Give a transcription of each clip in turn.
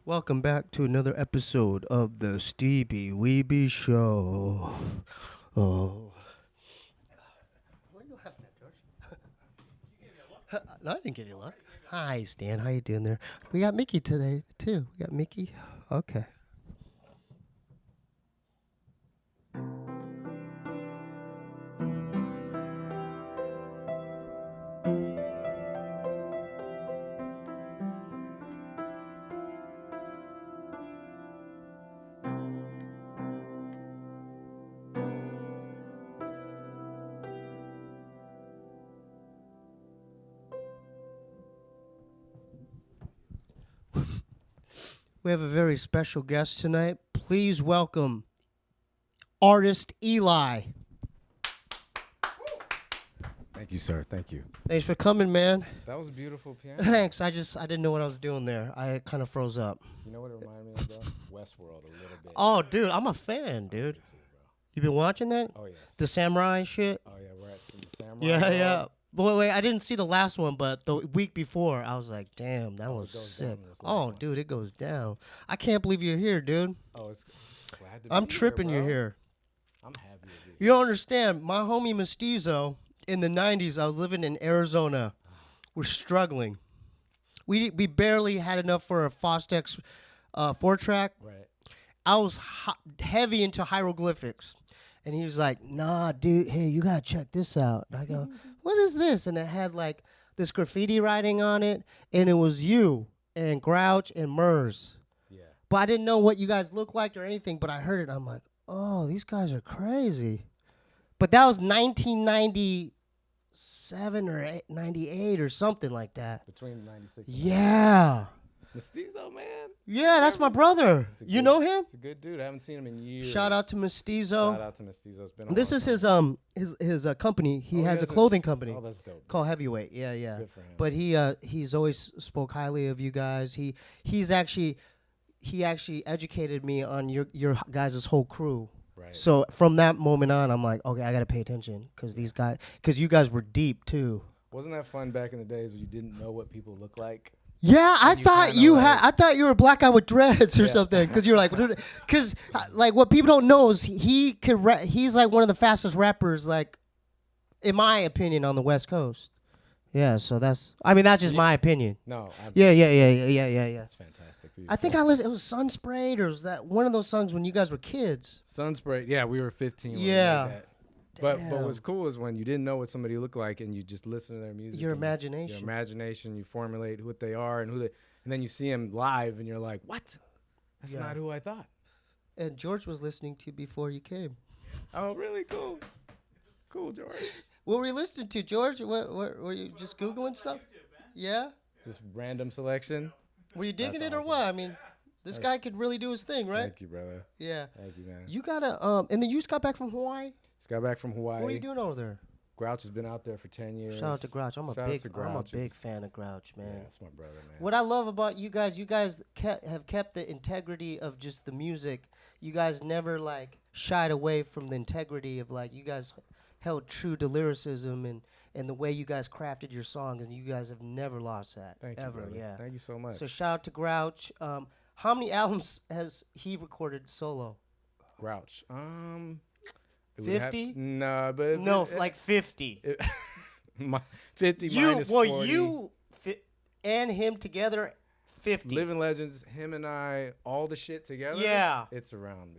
Welcome back to another episode of the Steebee Weebee Show. Oh. What are you laughing at, George? No, I didn't give you a look. Hi, Stan. How you doing there? We got Mickey today, too. We got Mickey. Okay. We have a very special guest tonight. Please welcome artist Eligh. Thank you, sir. Thank you. Thanks for coming, man. That was a beautiful piano. Thanks. I didn't know what I was doing there. I kind of froze up. You know what it reminded me of, though? Westworld a little bit. Oh, dude, I'm a fan, dude. Me too, bro. You been watching that? Oh, yes. The samurai shit? Oh, yeah, we're at some samurai. Yeah. But wait, I didn't see the last one, but the week before, I was like, damn, that was sick. Oh, dude, it goes down. I can't believe you're here, dude. Oh, it's glad to be I'm tripping here, you're bro. here. I'm happy to be here. You don't understand. My homie Mestizo, in the 90s, I was living in Arizona. We're struggling. We barely had enough for a Fostex 4-track. Right. I was heavy into hieroglyphics. And he was like, nah, dude, hey, you got to check this out. And I go, what is this? And it had like this graffiti writing on it. And it was you and Grouch and Murs. Yeah. But I didn't know what you guys looked like or anything. But I heard it. I'm like, oh, these guys are crazy. But that was 1997 or 98 or something like that. Between 96 and Yeah. Mestizo, man. Yeah, that's my brother. You know him? He's a good dude. I haven't seen him in years. Shout out to Mestizo. Shout out to Mestizo. It's been a This long is time. his company. He Oh, has a has clothing company Oh, that's dope. called Heavyweight. Yeah. Good for him. But he's always spoke highly of you guys. He actually educated me on your guys' whole crew. Right. So from that moment on, I'm like, okay, I gotta pay attention because you guys were deep too. Wasn't that fun back in the days when you didn't know what people look like? Yeah, I you thought kinda you like- had. I thought you were a black guy with dreads or Yeah. something. Because you're like, because like what people don't know is he could. He's like one of the fastest rappers, like, in my opinion, on the West Coast. Yeah, so that's just my opinion. No. Yeah. That's fantastic. I think I listened. It was Sunsprayed, or was that one of those songs when you guys were kids? Sunspray. Yeah, we were 15 when we Yeah. made that. But Damn. what's cool is when you didn't know what somebody looked like and you just listen to their music. Your and imagination. Your imagination. You formulate what they are and and then you see them live and you're like, what? That's Yeah. not who I thought. And George was listening to you before you came. Oh, really? Cool. Cool, George. What were you listening to, George? What were you just Googling stuff? Yeah? Just random selection. Were you digging That's it or awesome. what? I mean, this guy could really do his thing, right? Thank you, brother. Yeah. Thank you, man. You gotta and then you just got back from Hawaii? Just got back from Hawaii. What are you doing over there? Grouch has been out there for 10 years. Shout out to Grouch. I'm a Shout out to big Grouch. fan of Grouch, man. Yeah, that's my brother, man. What I love about you guys have kept the integrity of just the music. You guys never like shied away from the integrity of like you guys held true to lyricism and the way you guys crafted your songs, and you guys have never lost that. Thank you, ever. brother. Yeah. Thank you so much. So shout out to Grouch. How many albums has he recorded solo? Grouch. It would 50? have- Nah, but No, like 50. 50 minus 40. You and him together, 50. Living Legends, him and I, all the shit together. Yeah. It's around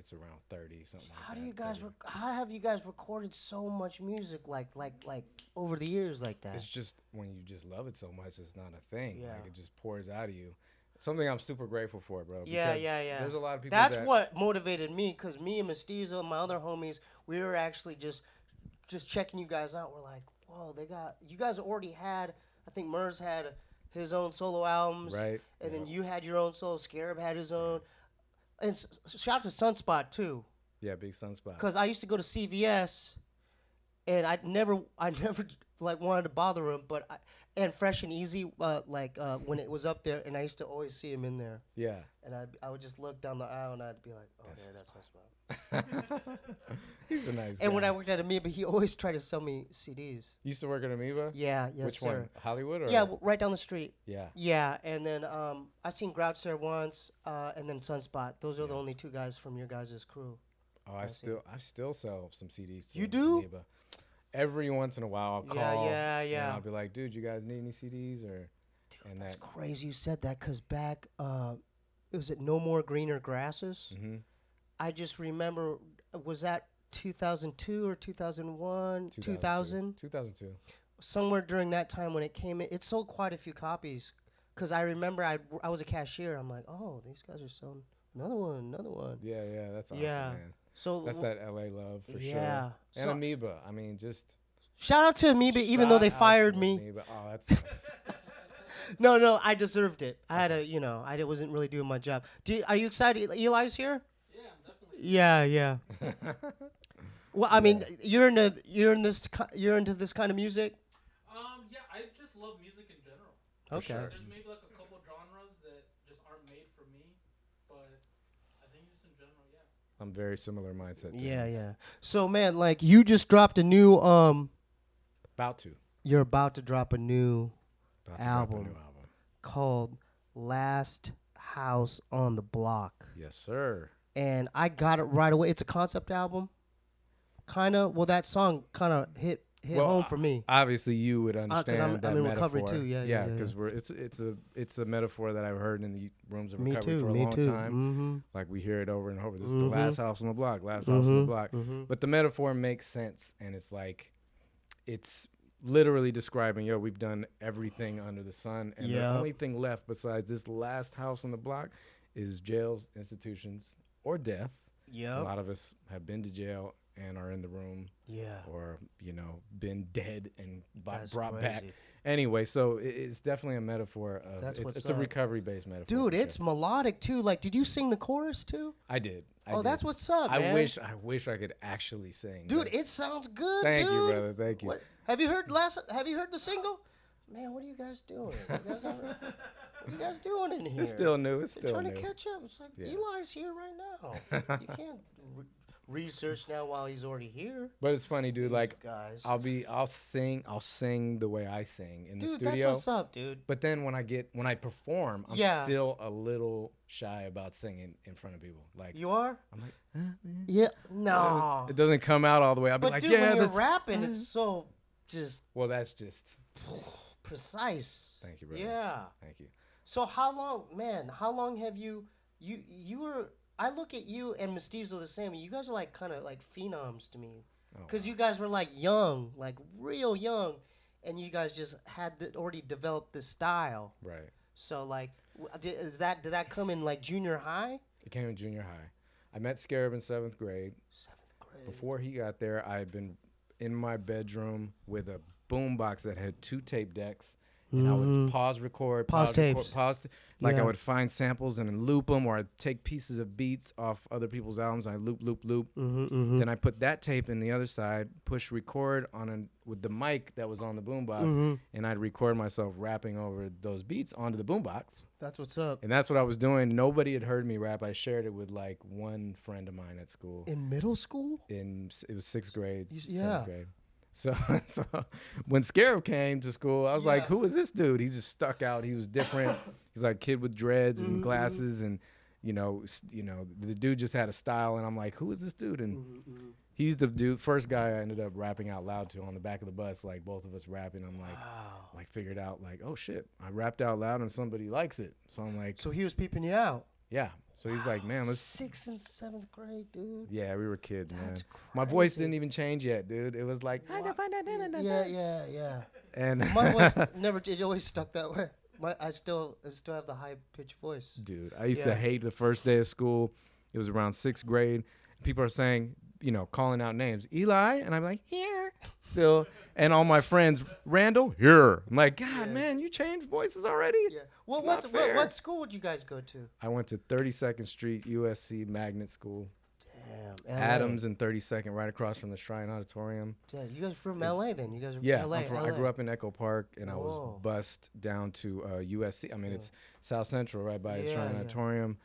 30 something like How that. do you guys? 30. How have you guys recorded so much music like over the years like that? It's just when you just love it so much, it's not a thing. Yeah. Like it just pours out of you. Something I'm super grateful for, bro. Yeah. because There's a lot of people. That's that, what motivated me, because me and Mestizo and my other homies, we were actually just checking you guys out. We're like, whoa, you guys already had. I think Murs had his own solo albums, Right. And then you had your own solo. Scarab had his own, and shout out to Sunspot too. Yeah, big sunspot. Because I used to go to CVS, and I never like wanted to bother him, but and Fresh and Easy, when it was up there, and I used to always see him in there. Yeah. And I would just look down the aisle and I'd be like, oh, that's Sunspot. He's a nice guy. And when I worked at Amoeba, he always tried to sell me CDs. You used to work at Amoeba? Yeah, yes, Which sir. one? Hollywood? Or? Yeah, right down the street. Yeah. Yeah, and then I seen Grouch there once, and then Sunspot. Those are the only 2 guys from your guys' crew. Oh, I still sell some CDs. You do? Amoeba. Every once in a while, I'll call. Yeah. And I'll be like, dude, you guys need any CDs or? Dude, that's crazy you said that, because back, was it No More Greener Grasses? Mm-hmm. I just remember, was that 2002 or 2001? 2000? 2002. Somewhere during that time when it came in, it sold quite a few copies. Because I remember I was a cashier. I'm like, oh, these guys are selling another one. Yeah, that's awesome, Yeah. man. So That's that LA love for sure. Yeah. And So- Amoeba. I mean, just. Shout out to Amoeba, even though they shout out fired to me. Amoeba. Oh, that's nice. No, I deserved it. I had I wasn't really doing my job. Are you excited? Eli's here? Yeah, I'm definitely. Yeah. Well, I mean, you're into this kind of music. Yeah, I just love music in general. Okay. sure. There's maybe like a couple genres that just aren't made for me, but I think just in general, yeah. I'm very similar mindset. To Yeah, him. yeah. So, man, like you just dropped a new About to. You're about to drop a new About to drop a album new album. called Last House on the Block. Yes, sir. And I got it right away. It's a concept album. Kind of. Well, that song kind of hit home for me. Obviously, you would 'cause understand I'm that in metaphor. recovery too. Yeah. Because it's a metaphor that I've heard in the rooms of Me recovery too. for a Me long too. time. Mm-hmm. Like we hear it over and over. This is the Mhm. last house on the block. Last house on the block. Mm-hmm. But the metaphor makes sense, and it's like, it's literally describing, yo, we've done everything under the sun, and the only thing left besides this last house on the block is jails, institutions, or death. Yeah. A lot of us have been to jail and are in the room, Yeah. or been dead and That's brought back. crazy. Anyway, so it's definitely a metaphor of That's what's it's a up. recovery-based metaphor. Dude, for it's sure. melodic too. Like, did you sing the chorus too? I did. That's what's up, man. I wish I could actually sing. Dude, but- it sounds good. Thank dude. you, brother. Thank you. What, have you heard the single? Man, what are you guys doing? What are you guys doing in here? It's still new. It's They're still trying new. to catch up. It's like Yeah. Eli's here right now. You can't research now while he's already here. But it's funny, dude. Like, Guys. I'll sing the way I sing in the Dude, studio. that's what's up, dude. But then when I perform, I'm Yeah. still a little shy about singing in front of people. Like, You are? I'm like, Yeah. No. it doesn't come out all the way. I'll be But like, dude, yeah, when you're this. rapping, it's so just Well, that's just. precise. Thank you, brother. Yeah. Thank you. So how long have you were, I look at you and Mystizo the same. You guys are like kind of like phenoms to me. Oh, Because you guys were like young, like real young. And you guys just had already developed this style. Right. So like, did that come in like junior high? It came in junior high. I met Scarab in 7th grade. 7th grade. Before he got there, I had been in my bedroom with a boombox that had 2 tape decks. And I would pause record, Pause tapes. I Yeah. would find samples and then loop them, or I'd take pieces of beats off other people's albums. And I loop. Then I put that tape in the other side, push record with the mic that was on the boombox, and I'd record myself rapping over those beats onto the boombox. That's what's up. And that's what I was doing. Nobody had heard me rap. I shared it with like one friend of mine at school. In middle school? It was 6th grade, Yeah. 7th grade. So when Scarab came to school, I was like, who is this dude? He just stuck out. He was different. He's like a kid with dreads and glasses, and the dude just had a style. And I'm like, who is this dude? And he's the first guy I ended up rapping out loud to on the back of the bus, like both of us rapping. I'm like, figured out like, oh shit, I rapped out loud and somebody likes it. So I'm like, So he was peeping you out. yeah. So he's like, man, let's. 6th and 7th grade, dude. Yeah, we were kids, man. That's My voice crazy. didn't even change yet, dude. It was like, Yeah. and My voice never. It always stuck that way. I still have the high pitched voice. dude, I used Yeah. to hate the first day of school. It was around 6th grade. People are saying, calling out names, Eligh, and I'm like, here, still. And all my friends, Randall, here. I'm like, God, man, you changed voices already? Yeah. Well, It's not fair. what school would you guys go to? I went to 32nd Street USC Magnet School. Damn. LA. Adams and 32nd, right across from the Shrine Auditorium. Yeah, you guys are from LA then? You guys are Yeah, from LA. I grew up in Echo Park, and I was Whoa. bused down to USC. I mean, it's South Central, right by the Yeah, Shrine yeah. Auditorium.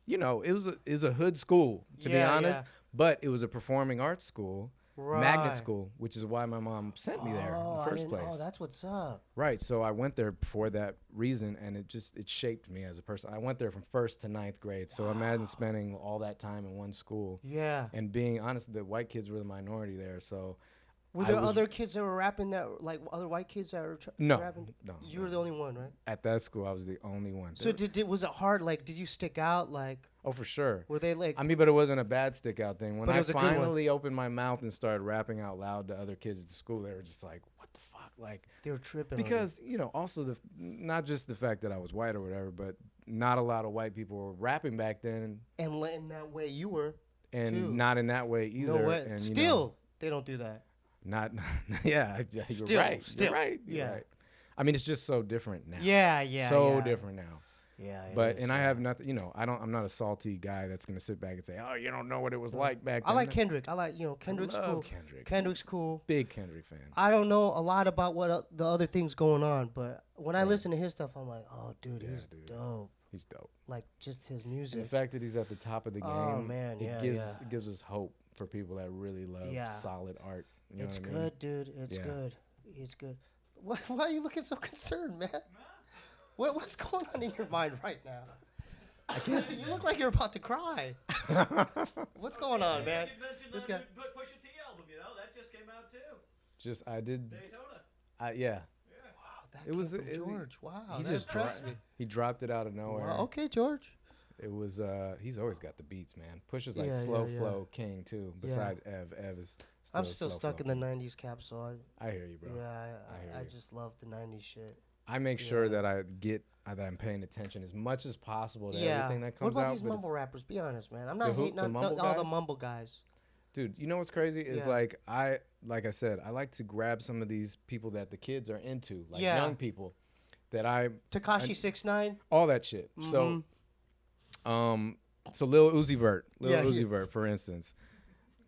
You know, it was a hood school, to be Yeah, honest, yeah. but it was a performing arts school, Right. magnet school, which is why my mom sent me there in Oh, the I first didn't- place. Oh, that's what's up. Right, so I went there for that reason, and it shaped me as a person. I went there from 1st to 9th grade, so imagine spending all that time in one school. Yeah. And being honest, the white kids were the minority there, so Were I there was- other kids that were rapping that, like other white kids that were No, rapping? no, You no. were the only one, right? At that school, I was the only one. So was it hard? Like, did you stick out? Like, Oh, for sure. were they like? I mean, but it wasn't a bad stick out thing. When But it I was a good one. finally opened my mouth and started rapping out loud to other kids at the school, they were just like, "What the fuck?" Like, They were tripping. on you. because also not just the fact that I was white or whatever, but not a lot of white people were rapping back then, and in that way you were. and Too. not in that way either. No way. And, Still, they don't do that. not yeah. You're Still, right. still, You're right. You're yeah. right. I mean, it's just so different now. Yeah. So yeah. different now. Yeah. it But is, and I yeah. have nothing. I'm not a salty guy that's gonna sit back and say, "Oh, you don't know what it was like back then." I like Kendrick. I like Kendrick's love cool. Kendrick. Kendrick's cool. Big Kendrick fan. I don't know a lot about what the other things going on, but when I Right. listen to his stuff, I'm like, oh, dude, Yeah, he's dude. dope. He's dope. Like just his And the music. fact that he's at the top of the game, Oh, man, it yeah, gives yeah. it gives us hope for people that really love Yeah. solid art. You know It's what I mean? good, dude. It's Yeah. good. It's good. Why are you looking so concerned, man? What's going on in your mind right now? You look like you're about to cry. What's going on, man? This guy. Pusha T album, that just came out too. Just I did. Daytona. Yeah. Wow, that It was- came from it- George. Wow, he that just impressed me. He dropped it out of nowhere. Wow, okay, George. It was. He's always got the beats, man. Pusha's like Yeah, slow yeah, yeah. flow king too. Besides Ev. Ev is. I'm still stuck in the '90s capsule. I hear you, bro. Yeah, hear I you. just love the '90s shit. I make sure Yeah. that I get that I'm paying attention as much as possible to Yeah. everything that What comes about out. these but mumble it's- rappers? Be honest, man. I'm not who? hating The on mumble all the guys? mumble guys. Dude, you know what's crazy is Yeah. like I said, I like to grab some of these people that the kids are into, like Yeah. young people, that I Tekashi 6ix9ine. all that shit. So Lil Uzi Vert, Yeah, Uzi he- Vert, for instance.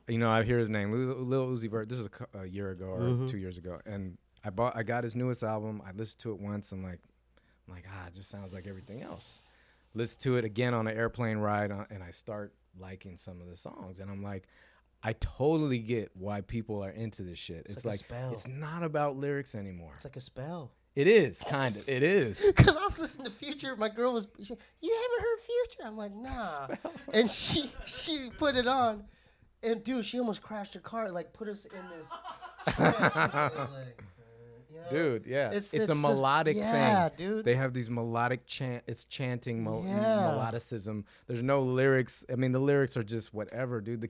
I hear his name, Lil Uzi Vert. This is a year ago or 2 years ago, and I got his newest album. I listened to it once. I'm like, it just sounds like everything else. Listen to it again on an airplane ride, and I start liking some of the songs, and I'm like, I totally get why people are into this shit. It's like a spell. it's not about lyrics anymore. It's like a spell. It is kind of. It is. Because I was listening to Future. My girl was, you haven't heard Future? I'm like, nah. And she put it on. And, dude, she almost crashed her car. Like, put us in this trance. Like, Dude, yeah, it's a just- melodic yeah, thing. dude. They have these melodic chant. It's chanting Yeah. melodicism. There's no lyrics. I mean, the lyrics are just whatever, dude. The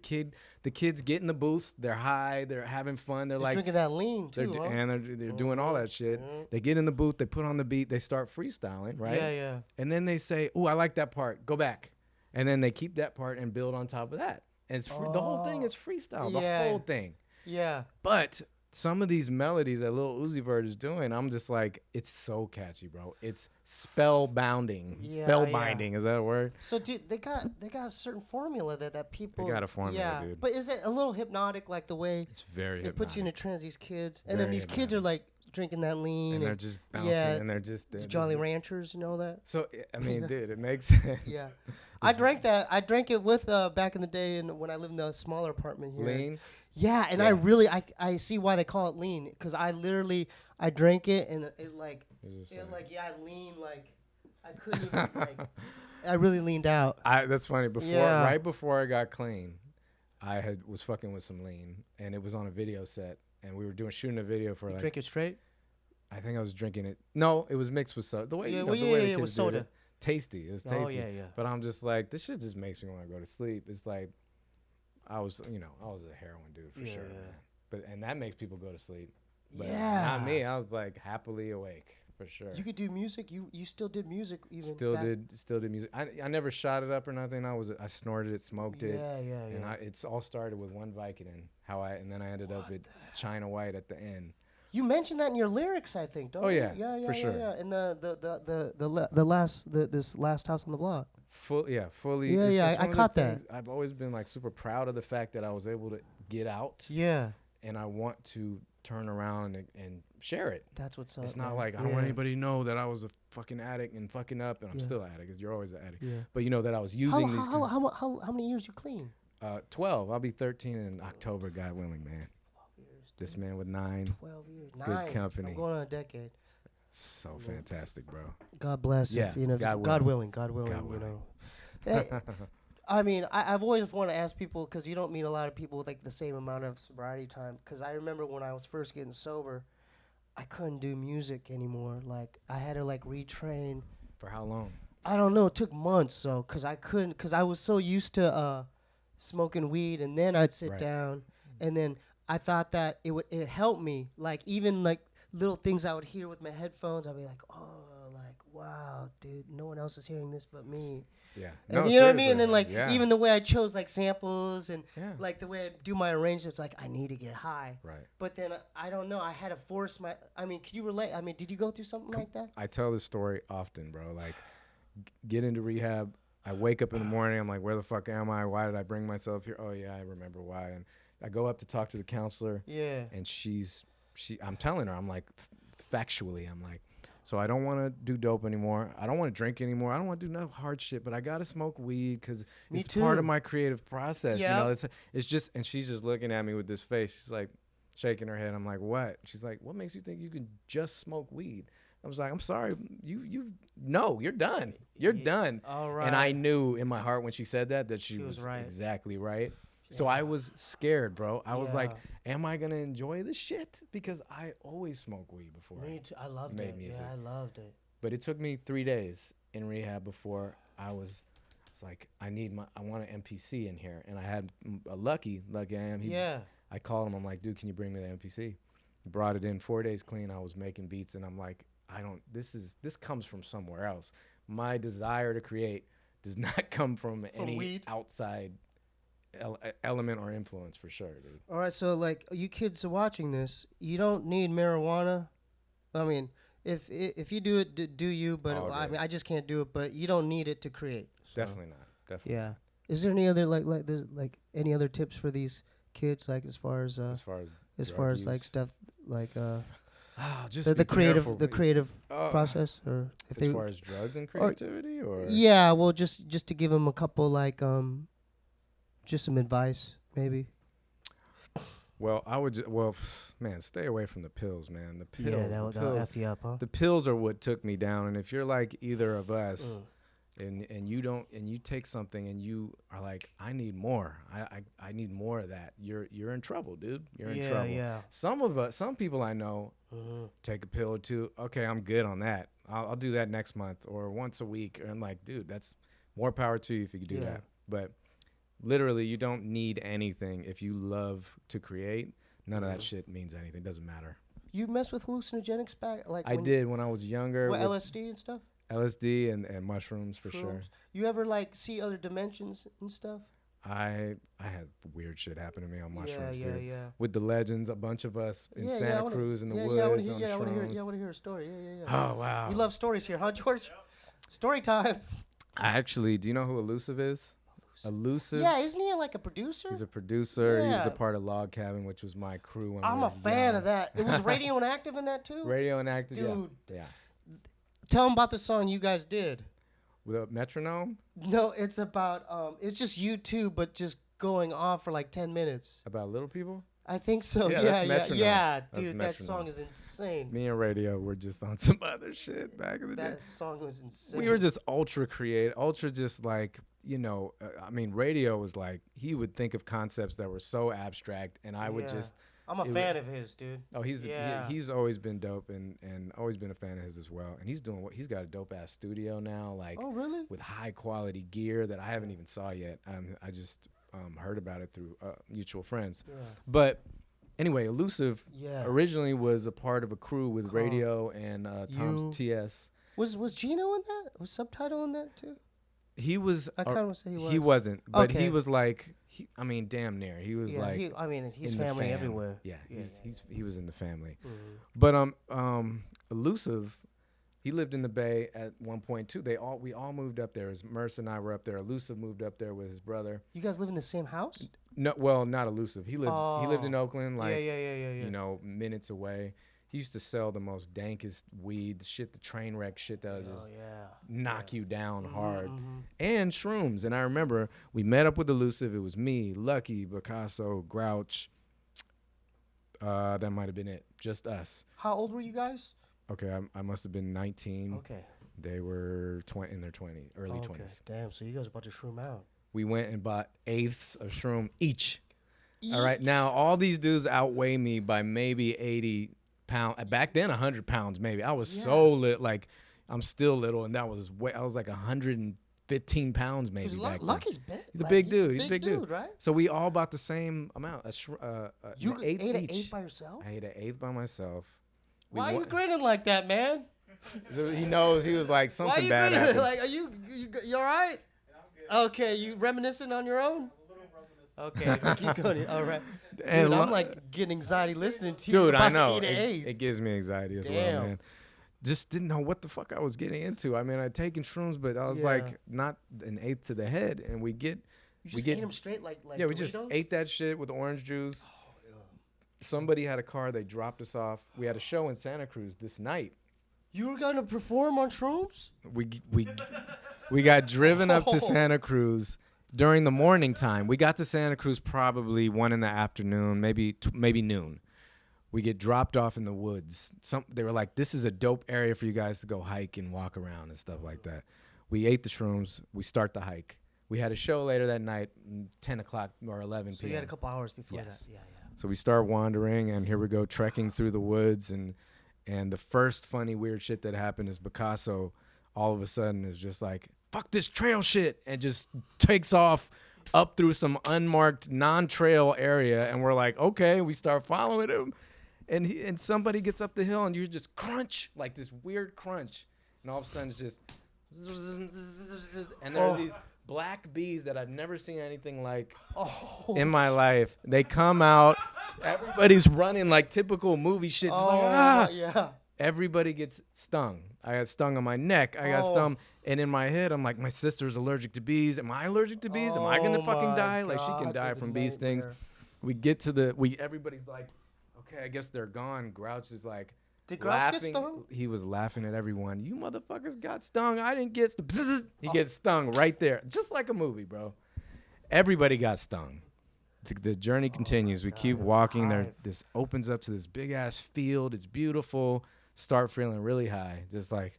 kids get in the booth. They're high. They're having fun. They're Just like, drinking that lean, they're too, huh? and they're doing all that shit. They get in the booth. They put on the beat. They start freestyling, right? Yeah, yeah. And then they say, "Oh, I like that part. Go back." And then they keep that part and build on top of that. And it's the whole thing is freestyle. Yeah. The whole thing. Yeah. But some of these melodies that Lil Uzi Vert is doing, I'm just like, it's so catchy, bro. It's spellbinding. Yeah, Spellbinding, is that a word? So, dude, they got a certain formula that people. got a formula, yeah, dude. But is it a little hypnotic, like the way It's very it puts you in a hypnotic. trance? These kids, and then Very these kids are hypnotic. like drinking that lean, And they're just bouncing, yeah, and they're just Jolly Ranchers, you know that? So I mean, dude, it makes sense. Yeah. I drank that. I drank it with back in the day, and when I lived in a smaller apartment here. Lean. Yeah, and I see why they call it lean, because I drank it and it like I leaned like I couldn't even like I really leaned out. That's funny. Yeah. Right before I got clean, I was fucking with some lean, and it was on a video set, and we were shooting a video for like. Drink it straight. I think I was drinking it. No, it was mixed with soda. The way Yeah, the well, way yeah, the yeah, kids with did soda. it. Tasty. It was tasty. Oh, yeah, yeah. But I'm just like, this shit just makes me want to go to sleep. It's like, I was a heroin dude for Yeah, sure. yeah. Man. But and that makes people go to sleep. But Yeah. not me. I was like happily awake for sure. You could do music. You still did music even. Still back- did music. I never shot it up or nothing. I snorted it, smoked it. Yeah, yeah, And yeah. it's all started with one Vicodin. And then I ended up with China White at the end. You mentioned that in your lyrics, I think. Don't Oh, you? yeah, yeah, for sure. Yeah. And this last house on the block. fully. Yeah, yeah, it's I one of the caught that. things I've always been like super proud of the fact that I was able to get out, Yeah, and I want to turn around and share it. that's what's up. It's not man. like I don't want anybody to know that I was a fucking addict and fucking up, and I'm Yeah. still an addict, 'cause you're always an addict. Yeah. But you know that I was How, using these. how many years you clean? 12. I'll be 13 in October, God willing, man. 12 years. This man with 9. 12 years. Good 9. company. I'm going on a decade. So fantastic, bro. God bless. Yeah, If, you know, God God willing. willing. God willing. God You willing. know. Hey, I mean, I've always wanted to ask people, because you don't meet a lot of people with like the same amount of sobriety time. Because I remember when I was first getting sober, I couldn't do music anymore. Like I had to like retrain. For how long? I don't know. It took months, so because I couldn't, because I was so used to smoking weed, and then I'd sit Right. down, and then I thought that it helped me. Like even like little things I would hear with my headphones, I'd be like, oh, like wow, dude, no one else is hearing this but me. Yeah. And you know what I mean? And then like yeah. even the way I chose like samples and Yeah. like the way I do my arrangements, like I need to get high. Right. But then I don't know. I had to force my. I mean, could you relate? I mean, did you go through something like that? I tell this story often, bro. Like, get into rehab. I wake up in the morning. I'm like, where the fuck am I? Why did I bring myself here? Oh yeah, I remember why. And I go up to talk to the counselor. Yeah. And I'm telling her, I'm like, factually, I'm like, so I don't want to do dope anymore. I don't want to drink anymore. I don't want to do no hard shit, but I got to smoke weed because it's part of my creative process. Yeah. You know, it's just, and she's just looking at me with this face. She's like shaking her head. I'm like, what? She's like, what makes you think you can just smoke weed? I was like, I'm sorry. No, you're done. You're done. All right. And I knew in my heart when she said that she was was right. exactly right. So I was scared, bro. I was like, Yeah. am I going to enjoy this shit? Because I always smoke weed before. Me too. I loved made it. music. Yeah, I loved it. But it took me 3 days in rehab before I was like, I want an MPC in here. And I had a lucky I am. I called him. I'm like, dude, can you bring me the MPC? He brought it in 4 days clean. I was making beats and I'm like, this comes from somewhere else. My desire to create does not come from any weed? outside element or influence for sure, dude. All right, so like you kids are watching this, you don't need marijuana. I mean, if you do it, do you? But Oh, I good. mean, I just can't do it. But you don't need it to create. So, Definitely not. Definitely. Yeah. Is there any other there's like any other tips for these kids, like as far as As far as drug like use. stuff like just the be creative careful. the creative Uh, process, or if as far as drugs and creativity, or yeah, well, just to give them a couple like just some advice maybe. well, I would man, stay away from the pills, man. The pills, Yeah, the that'll pills, F you up, huh? the pills are what took me down. And if you're like either of us, Mm. and you take something and you are like, I need more. I need more of that. You're in trouble, dude. You're in trouble. Yeah. Some people I know take a pill or two. Okay, I'm good on that. I'll do that next month or once a week. And I'm like, dude, that's more power to you if you could do Yeah. that. But literally, you don't need anything if you love to create. None of that shit means anything. Doesn't matter. You mess with hallucinogenics back, like I did when I was younger. what, with LSD and stuff. LSD and mushrooms for sure. Shrooms? You ever like see other dimensions and stuff? I had weird shit happen to me on mushrooms, yeah, dude. yeah. With the legends, a bunch of us in I Santa wanna- Cruz in the yeah, woods yeah, I wanna on hear, yeah, I wanna hear, shrooms. yeah, I wanna hear a story. Yeah. Oh wow! We love stories here, huh, George? Story time. I actually, do you know who Elusive is? Elusive. Yeah, isn't he like a producer? He's a producer. He was a Yeah. part of Log Cabin, which was my crew. When I'm we a were fan young. of that. It was Radio and Active in that too. Radio and Active, Dude. Yeah. Tell them about the song you guys did. With a metronome No, it's about it's just you two, but just going off for like 10 minutes. about little people. I think so. Yeah, Yeah, that's yeah, metronome. yeah, That's dude. That metronome. song is insane. Me and Radio were just on some other shit back in the day. That song was insane. We were just ultra creative, ultra just like, I mean, Radio was like, he would think of concepts that were so abstract, and I would Yeah. just, I'm a it fan of his, dude. oh, Yeah. he's always been dope and always been a fan of his as well. And he's got a dope ass studio now, like Oh, really? with high quality gear that I haven't even saw yet. I just heard about it through mutual friends. Yeah. But anyway, Elusive Yeah. originally was a part of a crew with Cool. Radio and Tom's TS. Was Gino in that? Was Subtitle in that too? He was. I kind of want to say he was. He wasn't, but Okay. he was like. I mean, damn near. He was Yeah, like. he's in the family fam. everywhere. Yeah, Yeah. he was in the family. Mhm. But Elusive, He lived in the Bay at one point too. We all moved up there. As Merce and I were up there. Elusive moved up there with his brother. You guys live in the same house? No, well, not Elusive. He lived in Oakland, like yeah. you know, minutes away. He used to sell the most dankest weed, the train wreck shit that would just knock you down hard, and shrooms. And I remember we met up with Elusive. It was me, Lucky, Picasso, Grouch. That might have been it. Just us. How old were you guys? Okay, I must have been 19. Okay. They were in their 20s, early 20s. Damn, so you guys about to shroom out. We went and bought eighths of shroom each. All right, now all these dudes outweigh me by maybe 80 pounds. Back then, 100 pounds maybe. I was so lit, like I'm still little, and I was like 115 pounds maybe. Lucky's big. He's a big dude. He's a big dude, right? So we all bought the same amount. You ate ate an eighth by yourself? I ate an eighth by myself. Why are you grinning like that, man? He knows. He was like, something bad happened. Like, are you all right? Okay, you reminiscing on your own? Okay, keep going. All right. And dude, I'm like getting anxiety listening to you. Dude, I about know. to eat an eighth. It gives me anxiety as well, man. Just didn't know what the fuck I was getting into. I mean, I'd taken shrooms, but I was like, not an eighth to the head. And we ate them straight like yeah, we Doritos? just ate that shit with orange juice. Somebody had a car. They dropped us off. We had a show in Santa Cruz this night. You were going to perform on shrooms? We got driven up to Santa Cruz during the morning time. We got to Santa Cruz probably 1 in the afternoon, maybe noon. We get dropped off in the woods. They were like, this is a dope area for you guys to go hike and walk around and stuff like that. We ate the shrooms. We start the hike. We had a show later that night, 10 o'clock or 11 p.m. So you had a couple hours before that. Yeah. So we start wandering, and here we go trekking through the woods, and the first funny weird shit that happened is Picasso all of a sudden is just like, fuck this trail shit, and just takes off up through some unmarked non-trail area, and we're like, okay, we start following him, and somebody gets up the hill, and you just crunch, like this weird crunch, and all of a sudden it's just, and there's these black bees that I've never seen anything like in my life. They come out. Everybody's running like typical movie shit. Just yeah. Everybody gets stung. I got stung on my neck. I got stung. And in my head, I'm like, my sister's allergic to bees. Am I allergic to bees? Am I going to fucking die? Like, she can die from bee stings. We get to everybody's like, okay, I guess they're gone. Grouch is like, did Grouch get stung? He was laughing at everyone. You motherfuckers got stung. I didn't get stung. He gets stung right there. Just like a movie, bro. Everybody got stung. The journey continues. We keep walking. This opens up to this big-ass field. It's beautiful. Start feeling really high. Just like,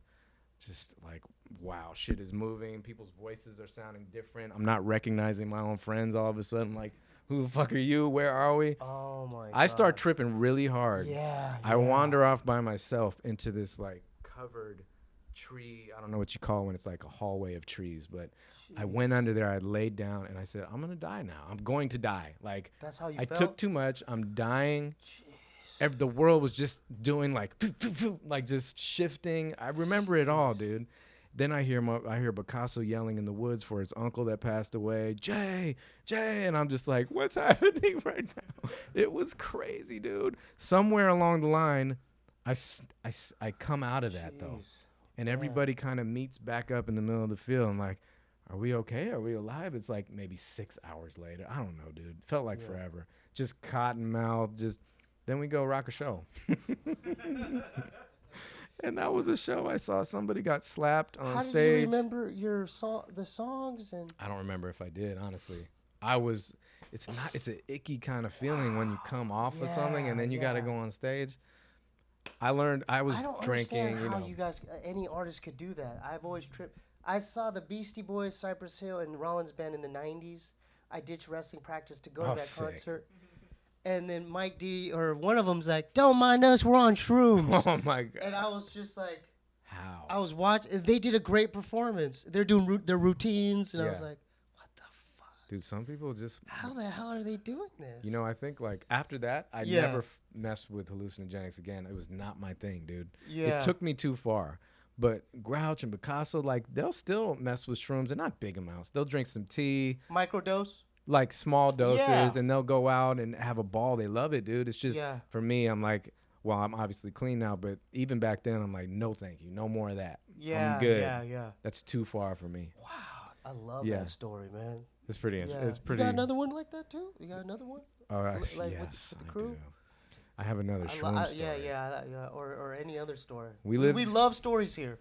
wow, shit is moving. People's voices are sounding different. I'm not recognizing my own friends all of a sudden. Like, who the fuck are you? Where are we? Oh my God. I start tripping really hard. Yeah. I wander off by myself into this like covered tree. I don't know what you call it when it's like a hallway of trees, but I went under there. I laid down and I said, I'm gonna die now. I'm going to die. Like, that's how you I felt? took too much. I'm dying. The world was just doing like just shifting. I remember it all, dude. Then I hear Picasso yelling in the woods for his uncle that passed away, Jay, and I'm just like, what's happening right now? It was crazy, dude. Somewhere along the line, I come out of that though, and everybody kind of meets back up in the middle of the field. I'm like, are we okay? Are we alive? It's like maybe 6 hours later. I don't know, dude. Felt like forever. Just cotton mouth. Then we go rock a show. And that was a show I saw. Somebody got slapped on stage. How did you remember the songs? And I don't remember if I did, honestly. It's an icky kind of feeling when you come off of something and then you got to go on stage. I learned, I was drinking, how you guys, any artist could do that. I've always tripped. I saw the Beastie Boys, Cypress Hill, and Rollins Band in the 90s. I ditched wrestling practice to go to that concert. And then Mike D, or one of them's like, don't mind us, we're on shrooms. Oh, my God. And I was just like, how? I was watching. They did a great performance. They're doing their routines. And I was like, what the fuck? Dude, some people just. How the hell are they doing this? You know, I think like after that, I never messed with hallucinogenics again. It was not my thing, dude. Yeah. It took me too far. But Grouch and Picasso, like, they'll still mess with shrooms and not big amounts. They'll drink some tea. Microdose? Like small doses, and they'll go out and have a ball. They love it, dude. It's just, for me, I'm like, well, I'm obviously clean now, but even back then, I'm like, no, thank you, no more of that. Yeah, I'm good. yeah. That's too far for me. Wow, I love Yeah. that story, man. It's pretty. Yeah. It's pretty. You got another one like that too? You got another one? Oh, actually, like yes, with the I crew? do. I have another shroom story. Yeah. Or any other story. We love stories here.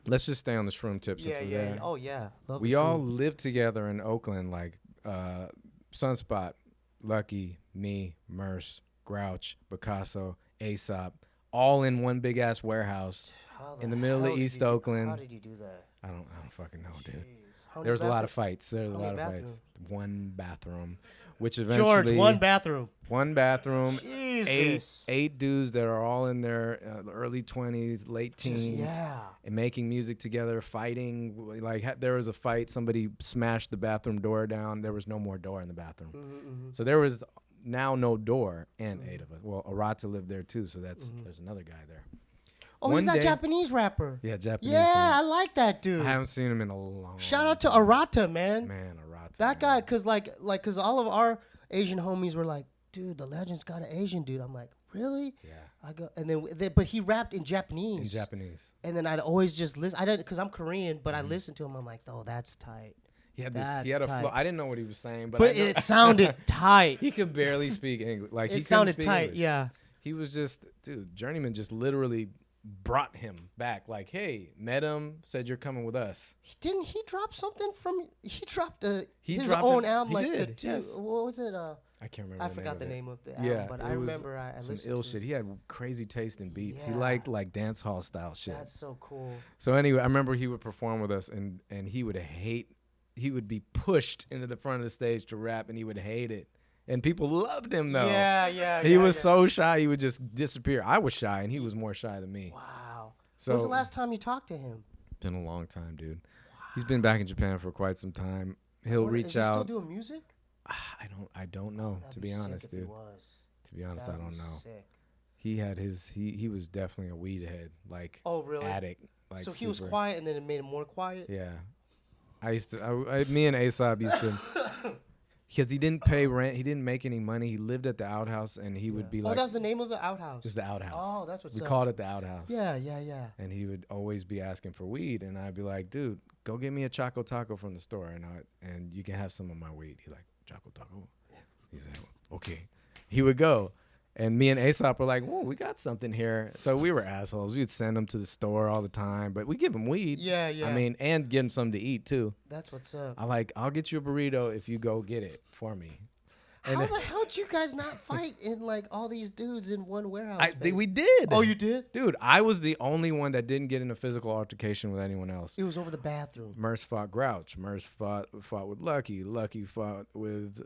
Let's just stay on the shroom tip. Yeah. Oh yeah. Love We the all shroom. lived together in Oakland, like Sunspot, Lucky, me, Merce, Grouch, Picasso, Aesop, all in one big ass warehouse How in the middle of hell did East you Oakland. How did you do that? I don't fucking know, dude. Jeez. How many There was a lot bathroom- of fights. There was a how lot many of fights. bathrooms? One bathroom, which eventually George, one bathroom. One bathroom. Jesus. Eight dudes that are all in their early 20s, late teens, Yeah. and making music together, fighting. Like there was a fight, somebody smashed the bathroom door down. There was no more door in the bathroom, so there was now no door, and 8 of us. Well, Arata lived there too, so there's another guy there. Oh, One he's that day- Japanese rapper. Yeah, Japanese. Yeah, fan. I like that dude. I haven't seen him in a long. Shout out to Arata, man. Man, Arata. That guy, man. cause all of our Asian homies were like, dude, the legend's got an Asian dude. I'm like, really? Yeah. I go, and then but he rapped in Japanese. In Japanese. And then I'd always just listen. I didn't, cause I'm Korean, but I listened to him. I'm like, oh, that's tight. He had this. That's He had a tight. flow. I didn't know what he was saying, but But I know- it sounded tight. he could barely speak English. Like he It couldn't sounded speak tight. English. Yeah. He was just, dude. Journeyman just literally brought him back. Like, hey, met him, said you're coming with us. Didn't he drop something from? He dropped He his dropped own it- album, he like the did, two. yes. What was it? I can't remember. I the forgot the name name of the of album, it. Yeah, but it I was remember I some listened ill to shit. it. He had crazy taste in beats. He Yeah. liked like dance hall style shit. That's so cool. So anyway, I remember he would perform with us, and he would hate. He would be pushed into the front of the stage to rap, and he would hate it. And people loved him though. Yeah. He was so shy, he would just disappear. I was shy, and he was more shy than me. Wow. So When was the last time you talked to him? been a long time, dude. He's been back in Japan for quite some time. He'll Is reach he still out. doing music? I don't know. That'd To be sick honest, if he dude. was. To be honest, I That'd don't be know. sick. He had his. He was definitely a weed head, like Oh, really? addict. Like So he was super. quiet, and then it made him more quiet. Yeah. I used to. Me and Aesop used to. Because he didn't pay rent, he didn't make any money. He lived at the outhouse, and he would be Oh, like, that's the name of the outhouse. "Just the outhouse." Oh, that's what's we up. called it the outhouse. Yeah. And he would always be asking for weed, and I'd be like, "Dude, go get me a Choco Taco from the store, and you can have some of my weed." He like, "Choco Taco?" He said, "Okay." He would go, and me and Aesop were like, "Whoa, we got something here." So we were assholes. We'd send him to the store all the time, but we give him weed. Yeah. I mean, and get him something to eat too. That's what's up. I'll get you a burrito if you go get it for me. And How the hell did you guys not fight in like all these dudes in one warehouse? we did. Oh, you did? Dude, I was the only one that didn't get in a physical altercation with anyone else. It was over the bathroom. Merce fought Grouch. Merce fought with Lucky. Lucky fought with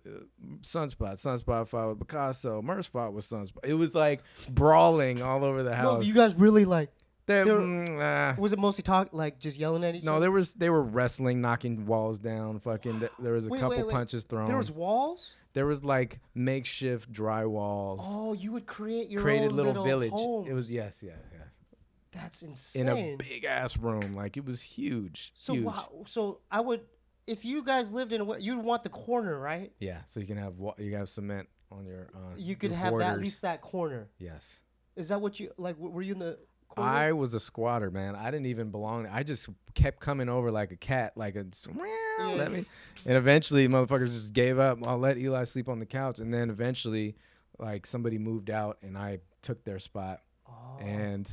Sunspot. Sunspot fought with Picasso. Merce fought with Sunspot. It was like brawling all over the house. No, you guys really like. There- there- Was it mostly talk like just yelling at each no, other? they were wrestling, knocking walls down. Fucking, there was a Wait, couple wait. punches thrown. There was walls. There was like makeshift dry walls. Oh, you would create your created own little village. homes. It was yes. That's insane. In a big ass room, like it was huge. So huge. wow. So I would, if you guys lived in, you'd want the corner, right? Yeah, so you can have cement on your. You could your have that, at borders. least that corner. Yes. Is that what you like? Were you in the corner? I was a squatter, man. I didn't even belong there. I just kept coming over like a cat, like a let me. And eventually, motherfuckers just gave up. I'll let Eligh sleep on the couch, and then eventually, like somebody moved out, and I took their spot. Oh. And,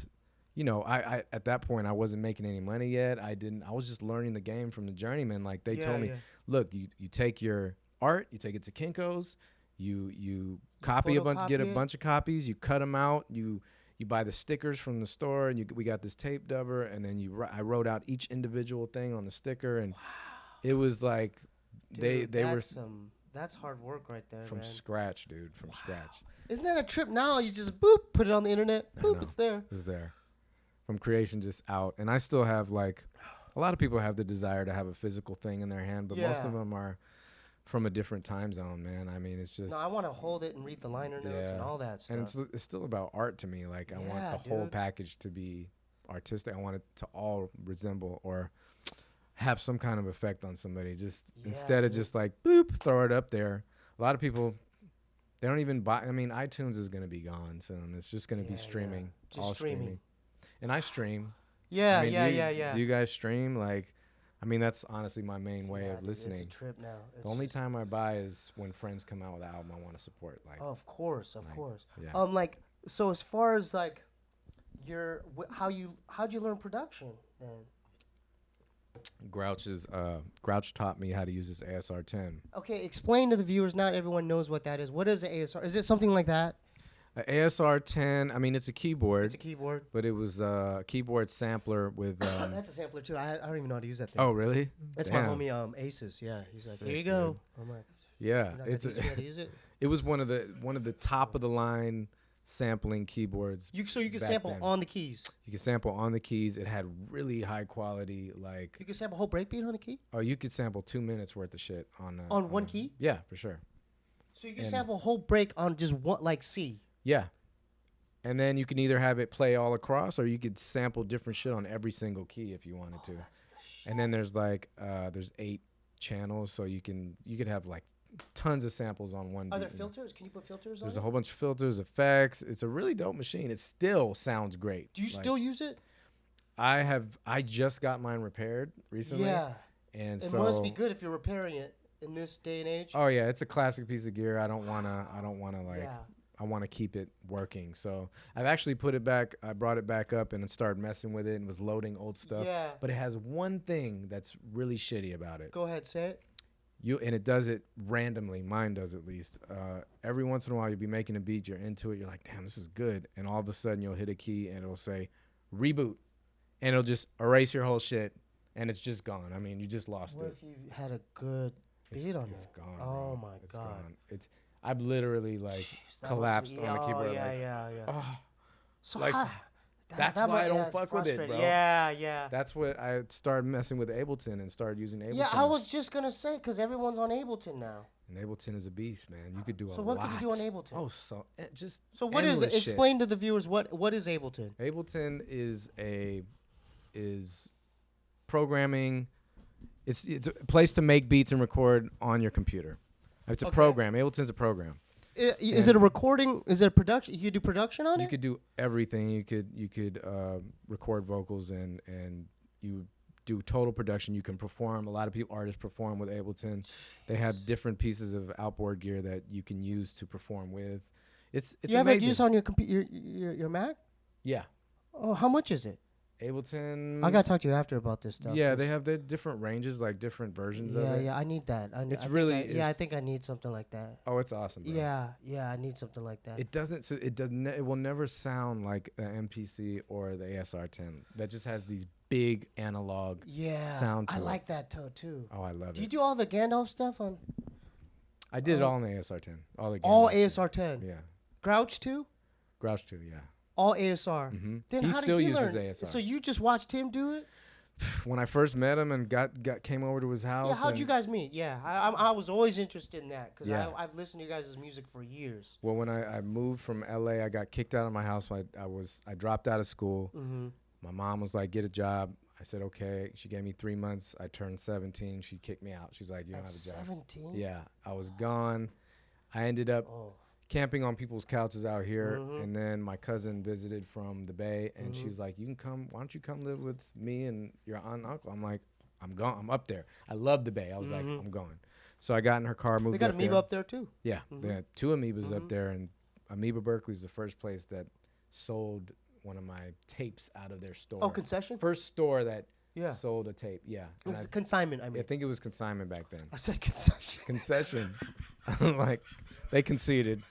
you know, I at that point I wasn't making any money yet. I was just learning the game from the journeyman. Like they told me, look, you take your art, you take it to Kinko's, you copy get a bunch of copies, you cut them out, you buy the stickers from the store, and we got this tape dubber, and then I wrote out each individual thing on the sticker, and it was like Dude, they were that's hard work right there, from man. scratch, dude, from scratch. Isn't that a trip? Now you just boop, put it on the internet, I boop, know. it's there. Is there from creation just out, and I still have like a lot of people have the desire to have a physical thing in their hand, but most of them are from a different time zone, man. I mean, it's just No, I want to hold it and read the liner notes and all that stuff. and it's still about art to me. Like I want the whole package to be artistic. I want it to all resemble or have some kind of effect on somebody. Just instead of just like boop, throw it up there. A lot of people They don't even buy. I mean, iTunes is gonna be gone soon. It's just gonna be streaming, Just all streaming. And I stream. Yeah, I mean, yeah. Do you guys stream? Like, I mean, that's honestly my main way of Dude, listening. It's a trip now. The only time I buy is when friends come out with an album I want to support. Like, Of course. yeah. Like, so as far as like how'd you learn production then? Grouch taught me how to use this ASR 10. Okay, explain to the viewers. Not everyone knows what that is. What is the ASR? Is it something like that? ASR 10. I mean, it's a keyboard. It's a keyboard. But it was a keyboard sampler with. That's a sampler too. I don't even know how to use that thing. Oh, really? That's Damn. my homie Aces. Yeah, he's like, Sick, here you go. dude. I'm like, Yeah, you're not it's gonna teach me how to use it. it was one of the top of the line sampling keyboards. So you can back sample then. on the keys. You could sample on the keys. It had really high quality, like. You can sample a whole breakbeat on a key. Oh, you could sample 2 minutes worth of shit on One key. Yeah, for sure. So you can And- sample a whole break on just one, like C. Yeah. And then you can either have it play all across, or you could sample different shit on every single key if you wanted to. That's the shit. And then there's like there's 8 channels, so you could have like tons of samples on one. Are there beat. filters? Can you put filters on There's it? a whole bunch of filters, effects. It's a really dope machine. It still sounds great. Do you Like, still use it? I just got mine repaired recently. Yeah. And It so must be good if you're repairing it in this day and age. Oh yeah, it's a classic piece of gear. I don't wanna like. Yeah. I want to keep it working. So I've actually put it back. I brought it back up and started messing with it and was loading old stuff. Yeah. But it has one thing that's really shitty about it. Go ahead, say it. And it does it randomly. Mine does at least. Every once in a while, you'll be making a beat. You're into it. You're like, damn, this is good. And all of a sudden, you'll hit a key and it'll say reboot. And it'll just erase your whole shit. And it's just gone. I mean, you just lost What it. if you had a good beat on It's it? gone. Oh bro. my It's god. gone. I've literally like Jeez, that collapsed must- on the yeah, keyboard. Oh, yeah, like, yeah. oh. So like, that's why I don't it's fuck with it, frustrating. bro. Yeah. That's what I started messing with Ableton and started using Ableton. Yeah, I was just gonna say because everyone's on Ableton now. And Ableton is a beast, man. You could do a lot. So what could you do on Ableton? Oh, so just So what is it? endless shit. Explain to the viewers what is Ableton. Ableton is programming. It's a place to make beats and record on your computer. It's a Okay. program. Ableton's a program. Is it a recording? Is it a production? You do production on You it? could do everything. You could record vocals and you do total production. You can perform. A lot of artists perform with Ableton. They have different pieces of outboard gear that you can use to perform with. It's you have it amazing. used on your computer, your Mac? Yeah, Oh, how much is it? Ableton. I gotta talk to you after about this stuff. Yeah, 'cause- they have their different ranges, like different versions of it. Yeah, I need that. It's I think really- I it's- think I need something like that. Oh, it's awesome. Bro. Yeah, I need something like that. It doesn't. It will never sound like the MPC or the ASR 10. That just has these big analog. Yeah, sound I to it. like that too. Oh, I love Do you it. do all the Gandalf stuff on I did it all in the ASR 10. All all Gandalf. ASR 10? Yeah, Grouch too? Grouch too. Yeah. All ASR. Mhm. Then He how still did he uses learn? ASR. So you just watched him do it? When I first met him and came over to his house. Yeah, how'd and- you guys meet? Yeah, I was always interested in that because Yeah. I've listened to you guys' music for years. Well, when I moved from LA, I got kicked out of my house. I dropped out of school. Mm-hmm. My mom was like, "Get a job." I said, "Okay." She gave me 3 months. I turned 17. She kicked me out. She's like, "You don't At have a job." 17? Yeah, I was gone. I ended up Oh. camping on people's couches out here, Mhm. and then my cousin visited from the Bay, and she's like, "You can come. Why don't you come live with me and your aunt and uncle?" I'm like, "I'm gone. I'm up there. I love the Bay." I was like, "I'm going." So I got in her car, moved They got up Amoeba there. up there too. Yeah, they had 2 Amoebas up there, and Amoeba Berkeley is the first place that sold one of my tapes out of their store. Oh, concession? First store that Yeah. sold a tape. Yeah, It and was consignment, I I mean. think it was consignment back then. I said concession. Concession. Like, they conceded,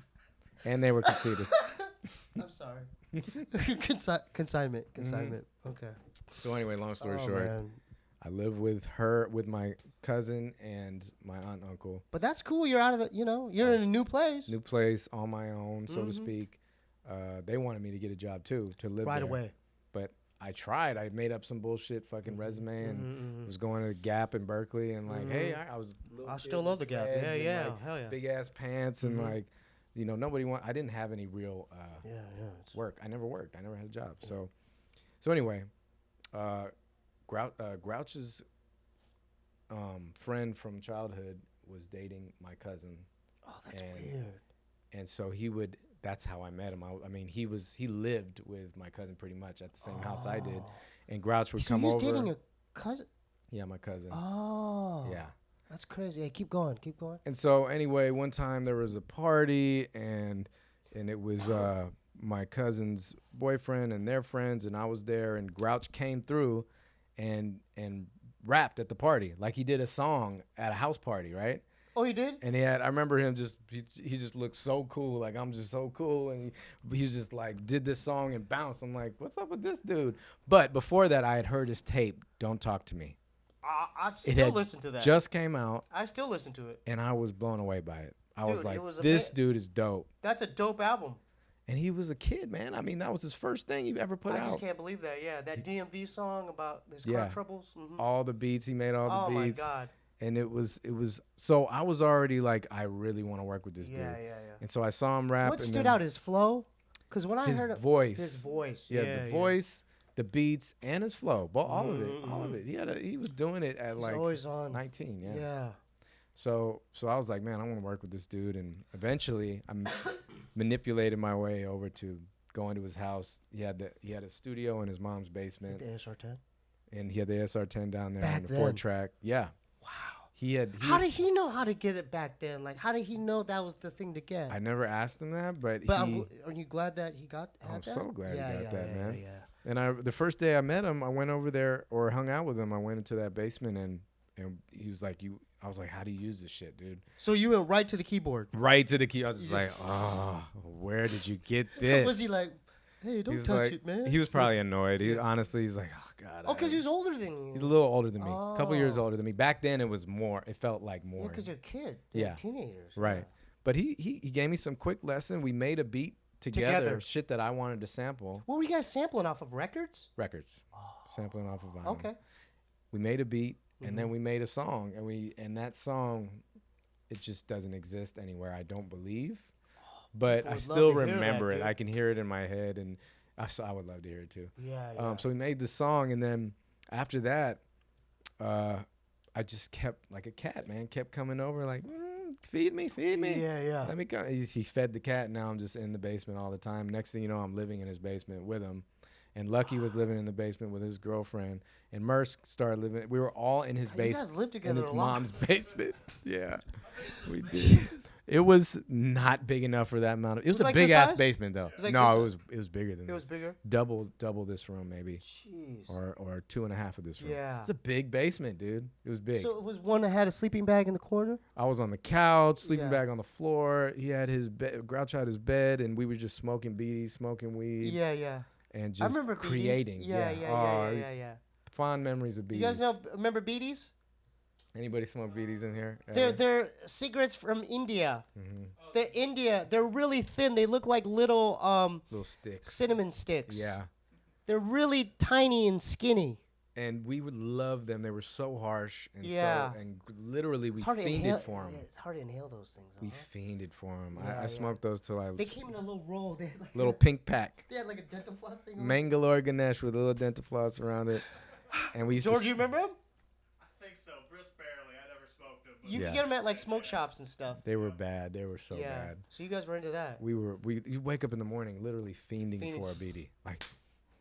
and they were conceded. I'm sorry. Consignment. Okay. So anyway, long story Oh, short, man. I live with my cousin and my aunt and uncle. But that's cool. You're out of the, you're in a new place. New place on my own, so to speak. They wanted me to get a job too, to live Right there. away. But I tried. I made up some bullshit fucking resume and was going to the Gap in Berkeley and like, hey, I was. a little I kid still with love the Gap. dreads Yeah, and, yeah. like, Hell yeah. big ass pants and like, nobody I didn't have any real Yeah. It's work. I never worked. I never had a job. So anyway, Grouch's friend from childhood was dating my cousin. Oh, that's and- weird. And so that's how I met him. I mean, he lived with my cousin pretty much at the same house I did. And Grouch would come over. So you was dating your cousin? Yeah, my cousin. Oh. Yeah. That's crazy. Hey, keep going. And so anyway, one time there was a party and it was my cousin's boyfriend and their friends, and I was there, and Grouch came through and rapped at the party. Like he did a song at a house party, right? Oh, he did? And I remember him he just looked so cool. Like, I'm just so cool. And he was just like, did this song and bounced. I'm like, what's up with this dude? But before that, I had heard his tape, Don't Talk to Me. I still listen to that. Just came out. I still listen to it. And I was blown away by it. I Dude, was like, was this dude is dope. That's a dope album. And he was a kid, man. I mean, that was his first thing he ever put out. I just can't believe that. Yeah, that DMV song about his car troubles. Mm-hmm. All the beats, he made all the beats. Oh, my God. And it was so I was already like, I really want to work with this dude. Yeah. And so I saw him rap. What stood out, his flow? Because when I heard his voice. His voice. Yeah, the voice, the beats, and his flow. All of it. He was doing it at like always on. 19. Yeah. Yeah. So I was like, man, I want to work with this dude. And eventually I manipulated my way over to going to his house. He had a studio in his mom's basement. The SR10? And he had the SR10 down there Back on the then. 4-track. Yeah. Wow. How did he know how to get it back then? Like, how did he know that was the thing to get? I never asked him that, but are you glad that he had I'm that? so glad he got that, man. Yeah. And the first day I met him, I went over there or hung out with him. I went into that basement and he was like, I was like, how do you use this shit, dude? So you went right to the keyboard. Right to the key. I was just like, oh, where did you get this? Was he like, hey, don't touch it, man? He was probably annoyed. Honestly, he's like, oh, God. Oh, because he was older than you. He's a little older than me. A couple years older than me. Back then, it was more. It felt like more. Yeah, because you're a kid. Yeah. Teenagers. Right. Yeah. But he gave me some quick lesson. We made a beat together. Shit that I wanted to sample. What were you guys sampling off of? Records? Records. Sampling off of vinyl. Okay. We made a beat, and then we made a song. And that song, it just doesn't exist anywhere, I don't believe. But I still remember it. I can hear it in my head, and I would love to hear it too. Yeah. So we made the song, and then after that, I just kept like a cat, man. Kept coming over like, feed me. Yeah. Let me come. He fed the cat. Now I'm just in the basement all the time. Next thing you know, I'm living in his basement with him. And Lucky was living in the basement with his girlfriend. And Merce started living. We were all in his basement. You guys lived together in his a lot. mom's basement. Yeah, we did. It was not big enough for that amount of. It was a like big this ass size? basement though. It was like No, this it was bigger than. It was bigger? Double this room maybe. Jeez. Or 2.5 of this room. Yeah. It's a big basement, dude. It was big. So it was one that had a sleeping bag in the corner? I was on the couch, sleeping Yeah. bag on the floor. He had his bed. Grouch had his bed, and we were just smoking beaties, smoking weed. Yeah. And just I remember creating. BDs. Yeah. Fond memories of beaties. You guys remember BDs? Anybody smoke beaties in here? They're cigarettes from India. Mm-hmm. They're really thin. They look like little sticks. cinnamon sticks. Yeah. They're really tiny and skinny. And we would love them. They were so harsh. And and literally we It's hard to fiended inhale. for them. Yeah, it's hard to inhale those things. We fiended for them. Yeah, I smoked those till I They was came in a little roll. They had like little pink pack. They had like a dental floss thing. on it. Mangalore Ganesh with a little dental floss around it. And we used George, to you remember them? I think so. Just barely. I never smoked them. You could get them at like smoke shops and stuff. They were bad. They were so bad. So you guys were into that. You wake up in the morning literally fiending for a beatie. Like,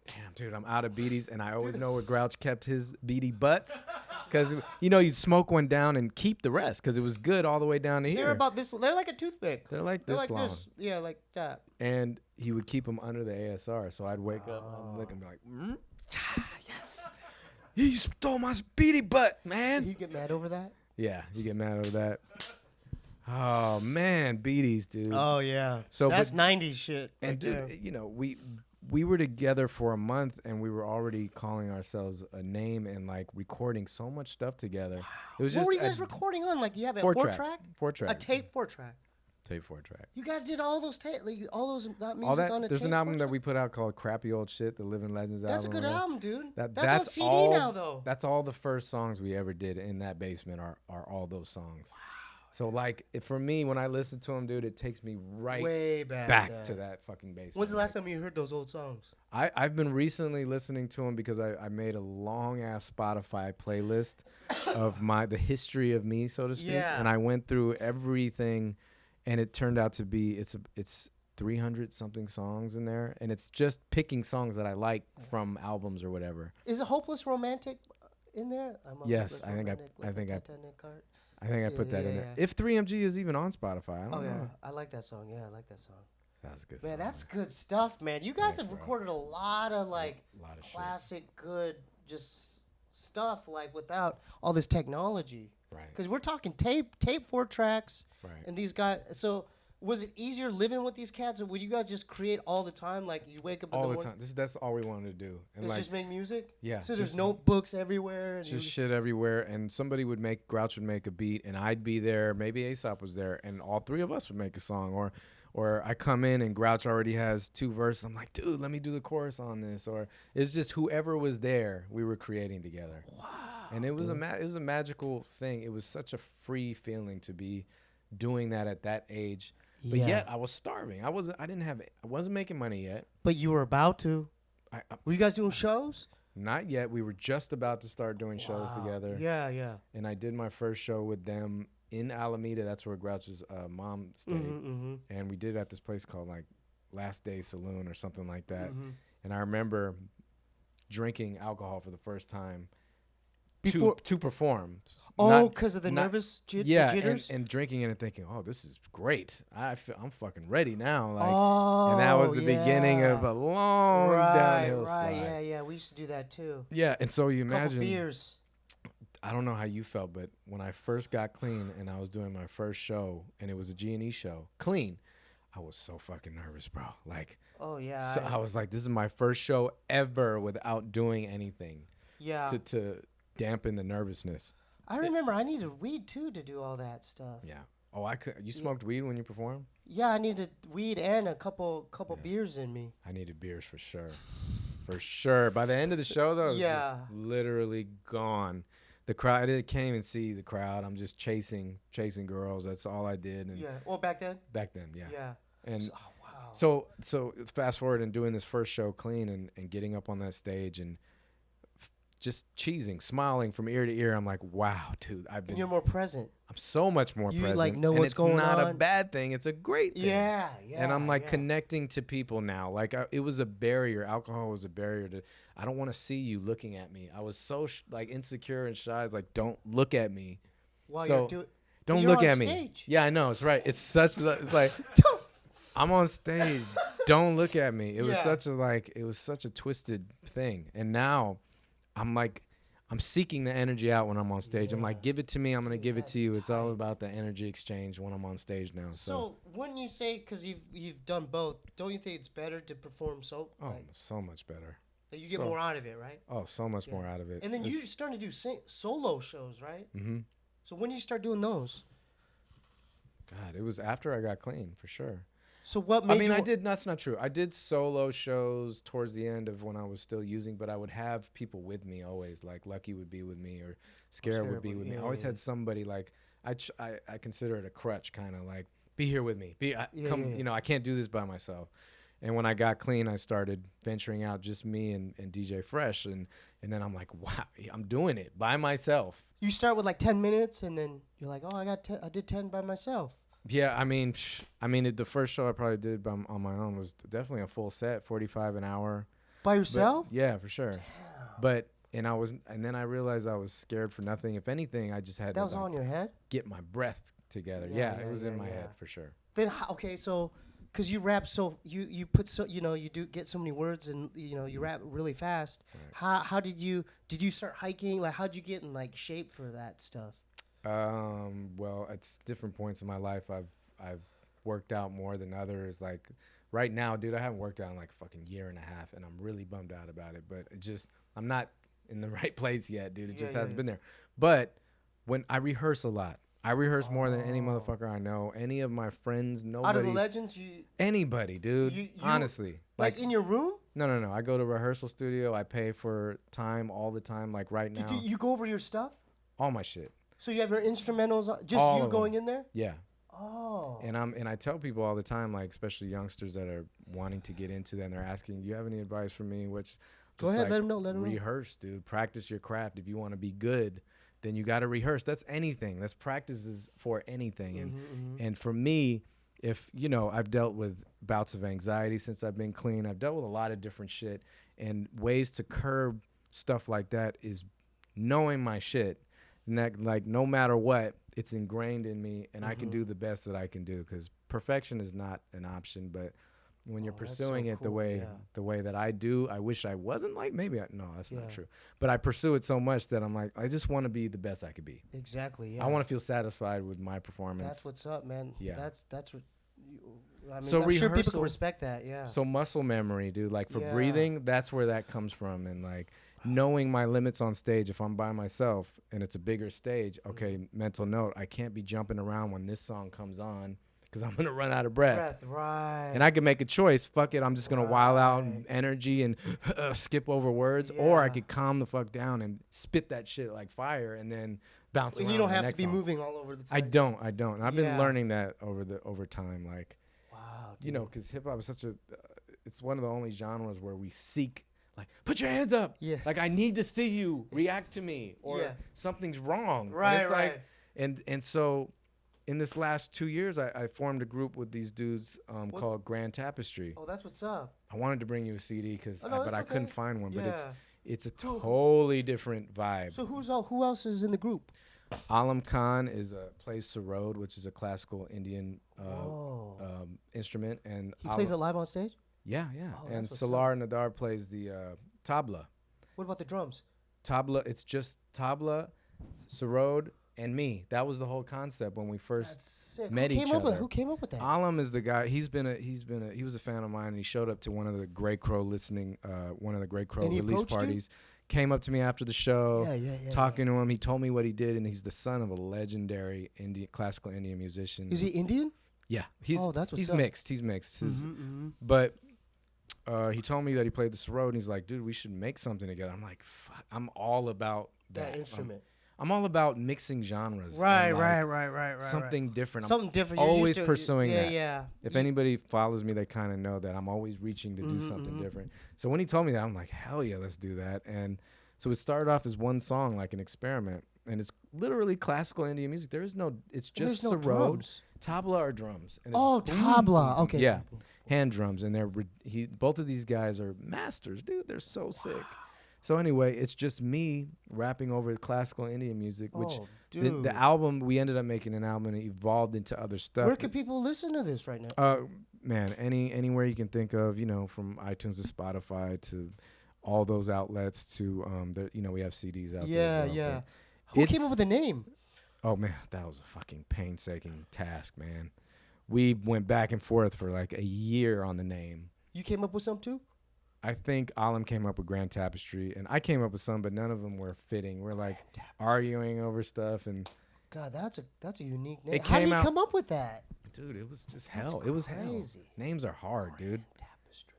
damn, dude, I'm out of beaties, and I always know where Grouch kept his beatie butts. Because, you'd smoke one down and keep the rest because it was good all the way down to here. They're about this. They're like a toothpick. They're like They're this like long. this. Yeah, like that. And he would keep them under the ASR. So I'd wake up and I'd look and be like, yes. You stole my beatie butt, man. You get mad over that? Yeah, you get mad over that. Oh, man, beaties, dude. Oh, yeah. So, that's but- 90s shit. And right there. dude, we were together for a month, and we were already calling ourselves a name and like recording so much stuff together. It was What just were you guys recording on? Like you have a 4-track. 4-track? A tape 4-track. Tape 4-track. You guys did all those music All on a that. There's tape an album that 4-track? we put out called "Crappy Old Shit," the Living Legends That's a album. good album, dude. That's on CD all, now, though. That's all the first songs we ever did in that basement are all those songs. Wow. So like for me, when I listen to them, dude, it takes me way back to that fucking basement. When's the last time you heard those old songs? I've been recently listening to them because I made a long ass Spotify playlist of the history of me, so to speak, and I went through everything and it turned out to be it's 300 something songs in there, and it's just picking songs that I like from albums or whatever. Is it Hopeless Romantic in there? Yes, I think I put that in there. If 3MG is even on Spotify, I don't know. I like that song. Yeah, I like that song. That's good. Man, that's good stuff, man. You guys have bro. recorded a lot of like A lot of classic, good, just stuff like without all this technology. Right. Because we're talking tape 4 tracks, Right. and these guys. So was it easier living with these cats, or would you guys just create all the time? Like you wake up all in the the morning, time. That's all we wanted to do. And it's like, just make music. yeah. So there's just- notebooks everywhere. And Just shit everywhere, and somebody would Grouch would make a beat, and I'd be there. Maybe Aesop was there, and all three of us would make a song. Or I come in and Grouch already has 2 verses. I'm like, dude, let me do the chorus on this. Or it's just whoever was there, we were creating together. Wow. And it was it was a magical thing. It was such a free feeling to be doing that at that age. But yet I was starving. I wasn't making money yet. But you were about to. I Were you guys doing shows? Not yet. We were just about to start doing shows together. Yeah, yeah. And I did my first show with them in Alameda. That's where Grouch's mom stayed. And we did it at this place called like Last Day Saloon or something like that. And I remember drinking alcohol for the first time to perform. Oh, because of the nervous jitters? and drinking it and thinking, oh, this is great. I'm fucking ready now. Like, and that was the beginning of a long downhill slide. Yeah. We used to do that too. Yeah, and so you imagine. Couple beers. I don't know how you felt, but when I first got clean and I was doing my first show, and it was a G&E show, clean, I was so fucking nervous, bro. Like, oh yeah. So I was like, this is my first show ever without doing anything. Yeah. To dampen the nervousness. I remember I needed weed too to do all that stuff. Yeah. Oh, I could. You smoked weed when you performed? Yeah, I needed weed and a couple beers in me. I needed beers for sure. For sure. By the end of the show, though, it was Yeah. just literally gone. The crowd, I can't even see the crowd. I'm just chasing girls. That's all I did. And Yeah. Well, back then. back then, yeah. Yeah. And Wow. so fast forward and doing this first show clean and getting up on that stage and just cheesing, smiling from ear to ear. I'm like, wow, dude, And you're more present. I'm so much more You, present. like, know and what's going it's not a on. bad thing. It's a great thing. Yeah. And I'm like connecting to people now. Like it was a barrier. Alcohol was a barrier to. I don't want to see you looking at me. I was so like insecure and shy. I was like, don't look at me. While So, you're doing. Don't look at me. Yeah, I know. It's right. It's such. It's like I'm on stage. Don't look at me. It was such a twisted thing. And now, I'm like. I'm seeking the energy out when I'm on stage. I'm like, give it to me. I'm going to give it to you. It's all about the energy exchange when I'm on stage now. So wouldn't you say, because you've done both, don't you think it's better to perform so? Oh, like, so much better. you get more out of it, right? Oh, so much more out of it. And then you're starting to do solo shows, right? Mm-hmm. So when do you start doing those? God, it was after I got clean, for sure. So what made I did, that's not true. I did solo shows towards the end of when I was still using, but I would have people with me always. Like Lucky would be with me or Scarab would be with me. I always had somebody like, I consider it a crutch, kind of like, be here with me. You know, I can't do this by myself. And when I got clean, I started venturing out, just me and DJ Fresh. And then I'm like, wow, I'm doing it by myself. You start with like 10 minutes and then you're like, oh, I did 10 by myself. Yeah, I mean, the first show I probably did on my own was definitely a full set, 45 an hour. By yourself? But, yeah, for sure. Damn. And then I realized I was scared for nothing. If anything, I just had that was on your head? Get my breath together. Yeah, it was in my head for sure. Then okay, so because you rap so you put so you do get so many words and you rap really fast. Right. How did you start hiking? Like how'd you get in like shape for that stuff? Well, at different points in my life, I've worked out more than others. Like right now, dude, I haven't worked out in like a fucking year and a half, and I'm really bummed out about it. But I'm not in the right place yet, dude. It just hasn't been there. But when I rehearse a lot, I rehearse more than any motherfucker I know. Any of my friends, nobody. Out of the legends, anybody, dude. Honestly, like in your room? No. I go to a rehearsal studio. I pay for time all the time. Like right now, you go over your stuff? All my shit. So you have your instrumentals, just all you going in there? Yeah. Oh. And I tell people all the time, like especially youngsters that are wanting to get into that, and they're asking, "Do you have any advice for me?" Which go ahead, let them know. Rehearse, dude. Practice your craft. If you want to be good, then you got to rehearse. That's anything. That's practices for anything. And and for me, if I've dealt with bouts of anxiety since I've been clean. I've dealt with a lot of different shit, and ways to curb stuff like that is knowing my shit, and that like no matter what, it's ingrained in me, and I can do the best that I can do, because perfection is not an option. But when you're pursuing it the way that I do, I wish I wasn't like, no, that's not true. But I pursue it so much that I'm like, I just want to be the best I could be. Exactly. I want to feel satisfied with my performance. That's what's up, man. Yeah. That's what. I mean, So I'm sure people can respect that. Yeah. So muscle memory, dude. Like for breathing, that's where that comes from, and like knowing my limits on stage. If I'm by myself and it's a bigger stage, okay, mental note, I can't be jumping around when this song comes on, because I'm going to run out of breath. Right. And I can make a choice. Fuck it. I'm just going to wild out energy and skip over words. Or I could calm the fuck down and spit that shit like fire and then bounce around. And you don't the have next to be song. moving all over the place. I don't. I've been learning that over time. Like, wow, dude. because hip hop is such a, it's one of the only genres where we seek, like, put your hands up. Yeah. Like, I need to see you react to me, or something's wrong. Right, and it's right. like, and so in this last 2 years, I formed a group with these dudes called Grand Tapestry. Oh, that's what's up. I wanted to bring you a CD but I couldn't find one. Yeah. But it's a totally different vibe. So who else is in the group? Alam Khan plays sarod, which is a classical Indian instrument, and He plays it live on stage? Yeah. Oh, And that's what's Salar Nadar plays the tabla. What about the drums? Tabla, it's just tabla, sarod, and me. That was the whole concept when we first met each other. Who came up with that? Alam is the guy. He was a fan of mine, and he showed up to one of the Grey Crow release parties. Came up to me after the show, talking to him. He told me what he did, and he's the son of a legendary classical Indian musician. Is he Indian? Yeah, that's what's he's up. mixed. He's mixed. But he told me that he played the sarod, and he's like, dude, we should make something together. I'm like, fuck, I'm all about that instrument. I'm all about mixing genres. Right. Something different. Something different. I'm You're always used to- pursuing that. Yeah. If anybody follows me, they kind of know that I'm always reaching to do something different. So when he told me that, I'm like, hell yeah, let's do that. And so it started off as one song, like an experiment. And it's literally classical Indian music. It's just there's no sarod, drums. tabla or drums. And Oh, it's tabla. Okay. Yeah, hand drums. And both of these guys are masters, dude. They're so sick. So anyway, it's just me rapping over classical Indian music, which the album, we ended up making an album, and it evolved into other stuff. Where can people listen to this right now? Man, anywhere you can think of, from iTunes to Spotify to all those outlets to, we have CDs out there as well. Yeah. Who came up with the name? Oh, man, that was a fucking painstaking task, man. We went back and forth for like a year on the name. You came up with some too? I think Alam came up with Grand Tapestry, and I came up with some, but none of them were fitting. We're like arguing over stuff, and God, that's a unique name. It How came did you out- come up with that? dude, it was just hell. It was hell. crazy. Names are hard, dude. Tapestry.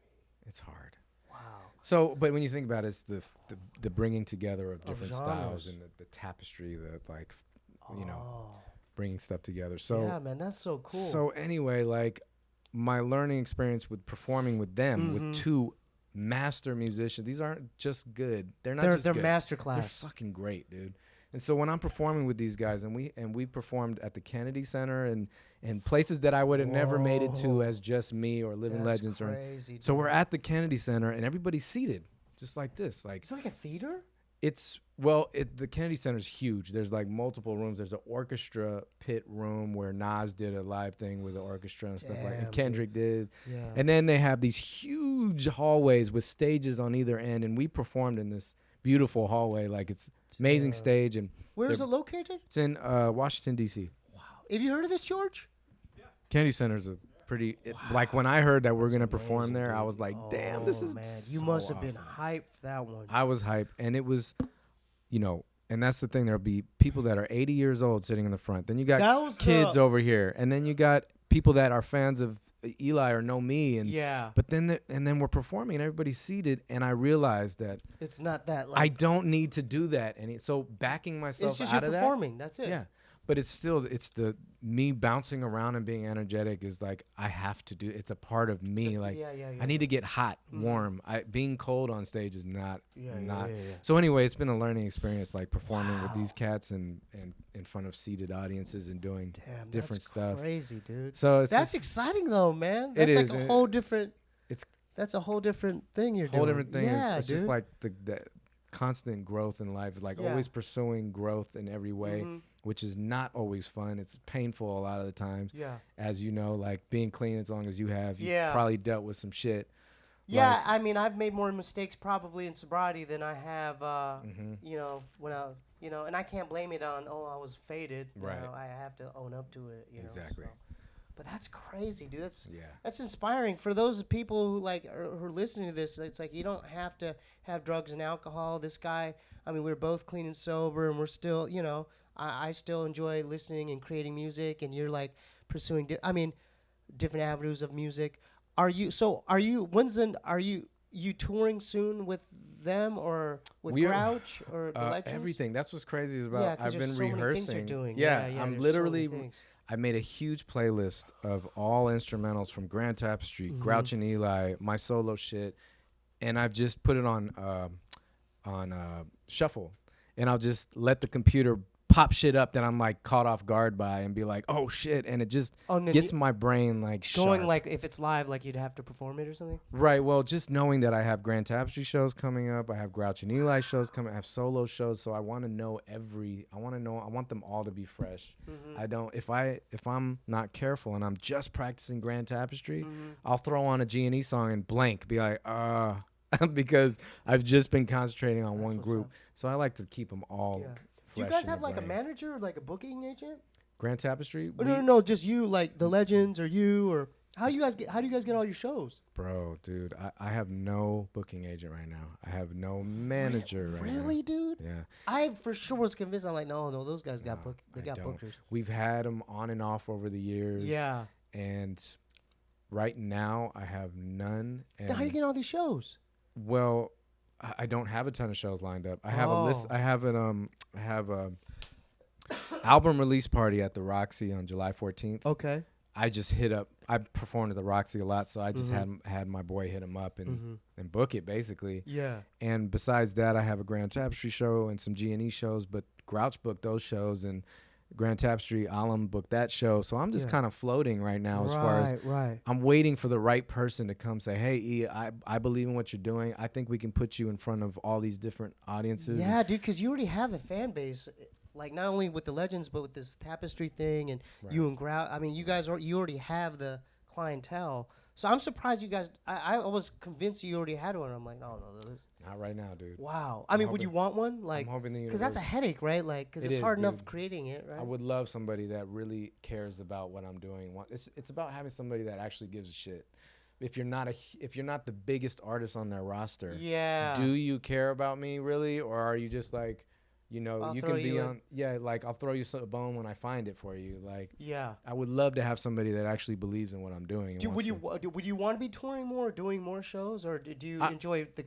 It's hard. Wow. So, but when you think about it, it's the bringing together of different styles genres. and the tapestry, Oh. bringing stuff together. So Yeah, man, that's so cool. So anyway, like my learning experience with performing with them, with two master musicians. These aren't just good. They're not just they're good. masterclass. They're fucking great, dude. And so when I'm performing with these guys, and we performed at the Kennedy Center and places that I would have never made it to as just me or Living That's Legends. crazy, So we're dude. at the Kennedy Center, and everybody's seated just like this. Like Is it like a theater? the Kennedy Center is huge. There's like multiple rooms. There's an orchestra pit room where Nas did a live thing with the orchestra and stuff like that. Damn, And Kendrick did. Yeah. And then they have these huge hallways with stages on either end. And we performed in this beautiful hallway. Like it's amazing stage. And Where is it located? it's in Washington, D.C. Wow. Have you heard of this, George? Kennedy Center's a pretty, like when I heard that we're going to perform there, I was like, damn, this is man. so You must have been awesome. hyped for that one. I was hyped, and it was, and that's the thing. There'll be people that are 80 years old sitting in the front. Then you That got was kids the- over here, and then you got people that are fans of Eligh or know me, and Yeah. But then then we're performing, and everybody's seated, and I realized that It's not that. I don't need to do that, and so backing myself it's just out you're of performing. That's it. that, yeah. But it's still, it's the me bouncing around and being energetic is like, I have to do, it's a part of me. Like, I need to get hot, warm. Being cold on stage is not. So anyway, it's been a learning experience, like performing with these cats and in front of seated audiences and doing different stuff. Crazy, dude. So it's that's just, exciting though, man. That's it like is, a whole different. It's that's a whole different thing you're doing. whole different thing. Yeah, it's dude. just like the constant growth in life, like always pursuing growth in every way, which is not always fun. It's painful a lot of the times. Yeah. As you know, like being clean as long as you have, you probably dealt with some shit. Yeah, like, I mean, I've made more mistakes probably in sobriety than I have, you know, when I, you know, and I can't blame it on, I was faded. Right. You know, I have to own up to it. You exactly. know, so. But that's crazy, dude. That's inspiring for those people who like who are listening to this. It's like you don't have to have drugs and alcohol. This guy, I mean, we're both clean and sober, and we're still, you know, I still enjoy listening and creating music, and you're like pursuing, different avenues of music. Are you touring soon with them or with Grouch or the Legends? Everything. That's what's crazy is about. I've been so rehearsing. many things you're doing. I'm literally. I made a huge playlist of all instrumentals from Grand Tapestry, Grouch and Eligh, my solo shit, and I've just put it on shuffle, and I'll just let the computer pop shit up that I'm like caught off guard by and be like, oh shit, and it just gets my brain like going sharp. like if it's live, like you'd have to perform it or something. Right. Well, just knowing that I have Grand Tapestry shows coming up, I have Grouch and Eligh shows coming, I have solo shows, so I want to know I want them all to be fresh. I don't. If I'm not careful and I'm just practicing Grand Tapestry, I'll throw on a G&E song and blank, be like, because I've just been concentrating on one group. So I like to keep them all. Yeah. Do you guys have like a manager or like a booking agent? Grand Tapestry? No, just you, like the Legends or you, or how do you guys get all your shows? Bro, dude, I have no booking agent right now. I have no manager right now. Really, dude? Yeah. I for sure was convinced. I'm like, no, those guys got bookers. We've had them on and off over the years. Yeah. And right now I have none. And how do you get all these shows? Well, I don't have a ton of shows lined up. I have a list. I have a album release party at the Roxy on July 14th. Okay. I just hit up. I performed at the Roxy a lot, so I just had my boy hit him up and book it basically. Yeah. And besides that, I have a Grand Tapestry show and some G&E shows, but Grouch booked those shows and Grand Tapestry, Alam booked that show. So I'm just kind of floating right now as far as I'm waiting for the right person to come say, hey, E, I believe in what you're doing. I think we can put you in front of all these different audiences. Yeah, dude, because you already have the fan base, like not only with the Legends, but with this Tapestry thing and you and Grouch. I mean, you already have the clientele. So I'm surprised you guys, I was convinced you already had one. I'm like, no. Not right now, dude. Wow. I mean, would you want one? Like, because that's a headache, right? Like, because it's hard enough creating it, right? I would love somebody that really cares about what I'm doing. It's about having somebody that actually gives a shit. If you're not the biggest artist on their roster, do you care about me really, or are you just like, you know, you can be on, like I'll throw you a bone when I find it for you. Like, I would love to have somebody that actually believes in what I'm doing. Would you want to be touring more, or doing more shows, or do you enjoy the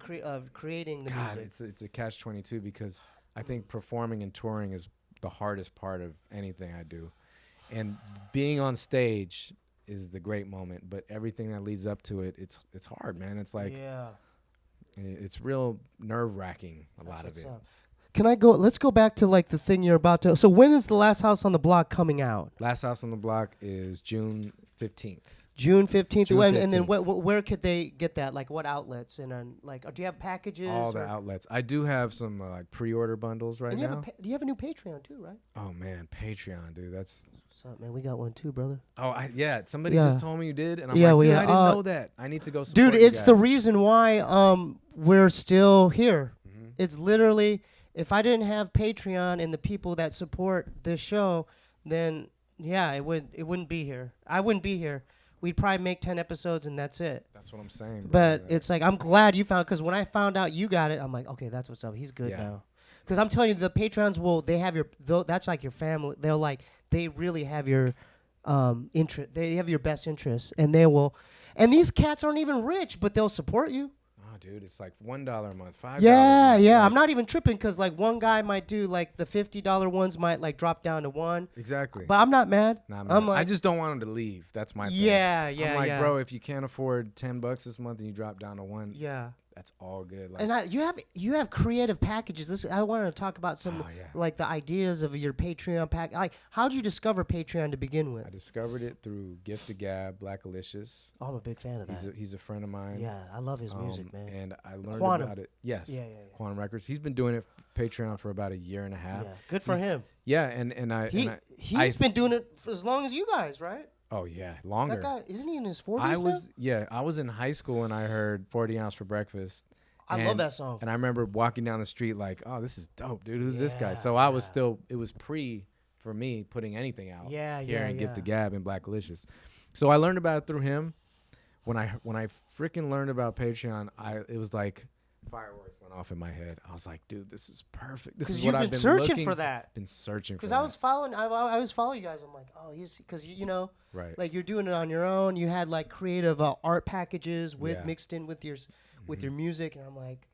creating the music? It's a catch-22 because I think performing and touring is the hardest part of anything I do, and being on stage is the great moment. But everything that leads up to it, it's hard, man. It's like it's real nerve-wracking. A lot of it. Can I go? Let's go back to like the thing you're about to. So when is the Last House on the Block coming out? Last House on the Block is June 15th. June 15th. And then where could they get that? Like what outlets? And then like, do you have packages? All the outlets. I do have some like pre-order bundles right now. Do you have a new Patreon too, right? Oh man, Patreon, dude. That's what's up, man. We got one too, brother. Oh somebody just told me you did, and I'm like, dude, I didn't know that. I need to go support dude, it's the reason why we're still here. It's literally. If I didn't have Patreon and the people that support this show, then it wouldn't be here. I wouldn't be here. We'd probably make 10 episodes and that's it. That's what I'm saying. Bro. But it's like I'm glad you found, because when I found out you got it, I'm like, okay, that's what's up. He's good now. Because I'm telling you, the Patreons they have that's like your family. They really have your interest. They have your best interest, and they will. And these cats aren't even rich, but they'll support you. dude, it's like $1 a month, $5. Yeah, a month. yeah. Like, I'm not even tripping because like one guy might do like the $50 ones might like drop down to $1. Exactly. But I'm not mad. Nah, man. I'm like, I just don't want him to leave. That's my thing. yeah, I'm like, yeah. bro, if you can't afford $10 this month and you drop down to $1, Yeah. that's all good. Like, And you have creative packages. I want to talk about some Oh, yeah. like the ideas of your Patreon pack. Like, how'd you discover Patreon to begin with? I discovered it through Gift to Gab, Black Alicious. Oh, I'm a big fan of that. He's a friend of mine. Yeah, I love his music, man. And I learned Quantum. about it. Yes. Yeah. Quantum Records. He's been doing it Patreon for about a year and a half. Yeah, good for him. Yeah, and I He's been doing it for as long as you guys, right? oh yeah, longer. That guy isn't he in his 40s I was in high school and I heard 40 ounce for breakfast. I love that song. And I remember walking down the street like, oh, this is dope, dude. Who's this guy? Yeah, So I was still, it was for me putting anything out. Yeah, here yeah, and Gift the yeah. Gab and Black Alicious. So I learned about it through him. When I freaking learned about Patreon, it was like fireworks went off in my head. I was like, dude, this is perfect. This is what I've been searching for that. Been searching for Because that. I was following you guys. I'm like, oh, he's because you know, Right. like you're doing it on your own. You had like creative art packages Yeah. mixed in with your music, and I'm like,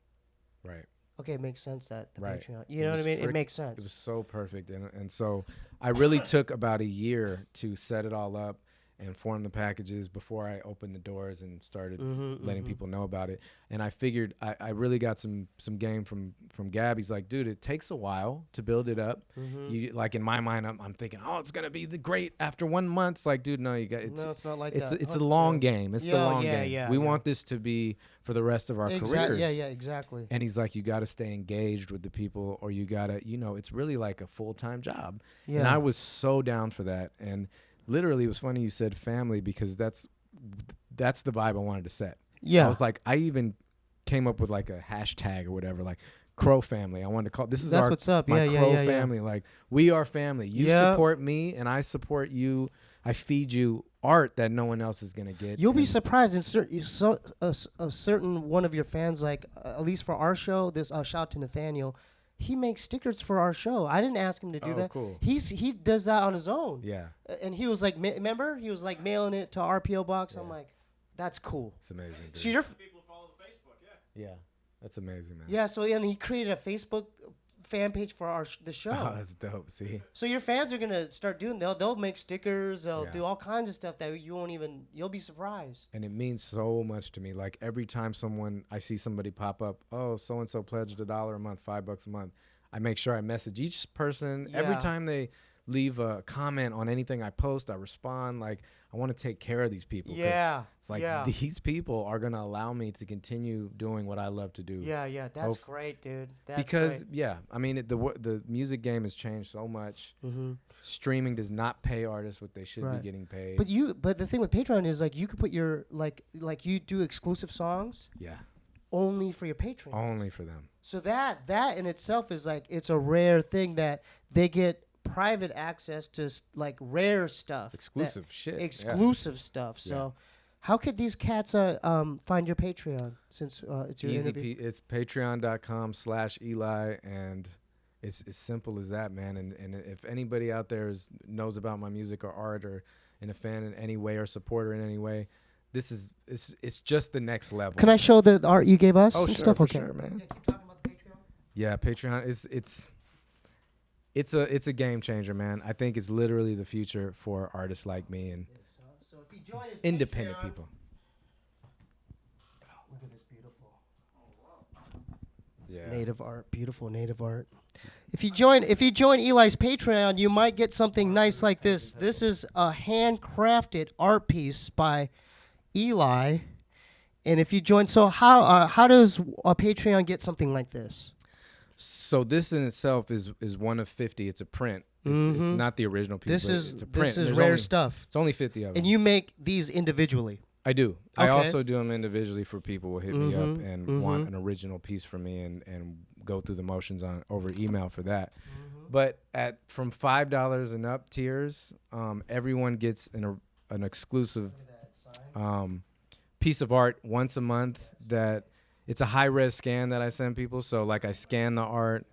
Right. okay, it makes sense that the Right. Patreon. You know what I mean? It makes sense. It was so perfect, and so I really took about a year to set it all up and form the packages before I opened the doors and started letting people know about it. And I figured I really got some game from Gab. He's like, dude, it takes a while to build it up. You like in my mind, I'm thinking, oh, it's gonna be the great after 1 month. It's like, dude, no, you got No, it's not like it's that. it's a long game. It's the long game. Yeah, we want this to be for the rest of our careers. Yeah, exactly. And he's like, you got to stay engaged with the people, or you got to, it's really like a full-time job. Yeah. And I was so down for that. And literally, it was funny you said family, because that's the vibe I wanted to set. Yeah. I was like, I even came up with like a hashtag or whatever, like Crow Family. I wanted to call this is That's what's up. my Yeah, Crow yeah. family. Like, we are family. You support me, and I support you. I feed you art that no one else is gonna get. You'll be surprised in a certain one of your fans, like at least for our show. This shout out to Nathaniel. He makes stickers for our show. I didn't ask him to do that. Cool. He does that on his own. Yeah, And he was like, remember, he was like mailing it to our PO box. I'm like, that's cool. it's amazing. Dude. So your People who follow the Facebook, yeah. Yeah, that's amazing, man. yeah. So and he created a Facebook fan page for the show. Oh, that's dope. See. So your fans are gonna start doing. They'll make stickers. They'll Yeah. do all kinds of stuff that you won't even. You'll be surprised. And it means so much to me. Like every time I see somebody pop up, oh, so and so pledged $1 a month, $5 a month. I make sure I message each person. Every Yeah. time they leave a comment on anything I post, I respond. Like, I want to take care of these people. 'cause Yeah. It's like yeah. these people are gonna allow me to continue doing what I love to do. Yeah. That's great, dude. That's Because great. yeah, I mean the music game has changed so much. Streaming does not pay artists what they should Right. be getting paid. But the thing with Patreon is like you could put your like you do exclusive songs yeah, only for your Patreon. only for them. So that in itself is like it's a rare thing that they get private access to like rare stuff, Exclusive shit. yeah. exclusive stuff. So, how could these cats find your Patreon since it's your Easy interview? it's patreon.com/Eligh, and it's as simple as that, man. And if anybody out there knows about my music or art, or in a fan in any way or supporter in any way, it's just the next level. Can I show the art you gave us? Oh, and sure, stuff? for Okay. sure, man. Yeah, keep talking about the Patreon. Yeah, Patreon it's a game changer, man. I think it's literally the future for artists like me and So if you join his independent Patreon- people. Look at this beautiful Yeah. native art, beautiful native art. If you join Eli's Patreon, you might get something nice like this. This is a handcrafted art piece by Eligh, and if you join, so how does a Patreon get something like this? So this in itself is one of 50. It's a print. It's not the original piece. It's a print. This is There's rare only- stuff, It's only 50 of them. and you make these individually. I do. I Okay. also do them individually for people who hit me up and want an original piece from me and go through the motions over email for that. But from $5 and up tiers, everyone gets an exclusive piece of art once a month. That it's a high res scan that I send people. So like I scan the art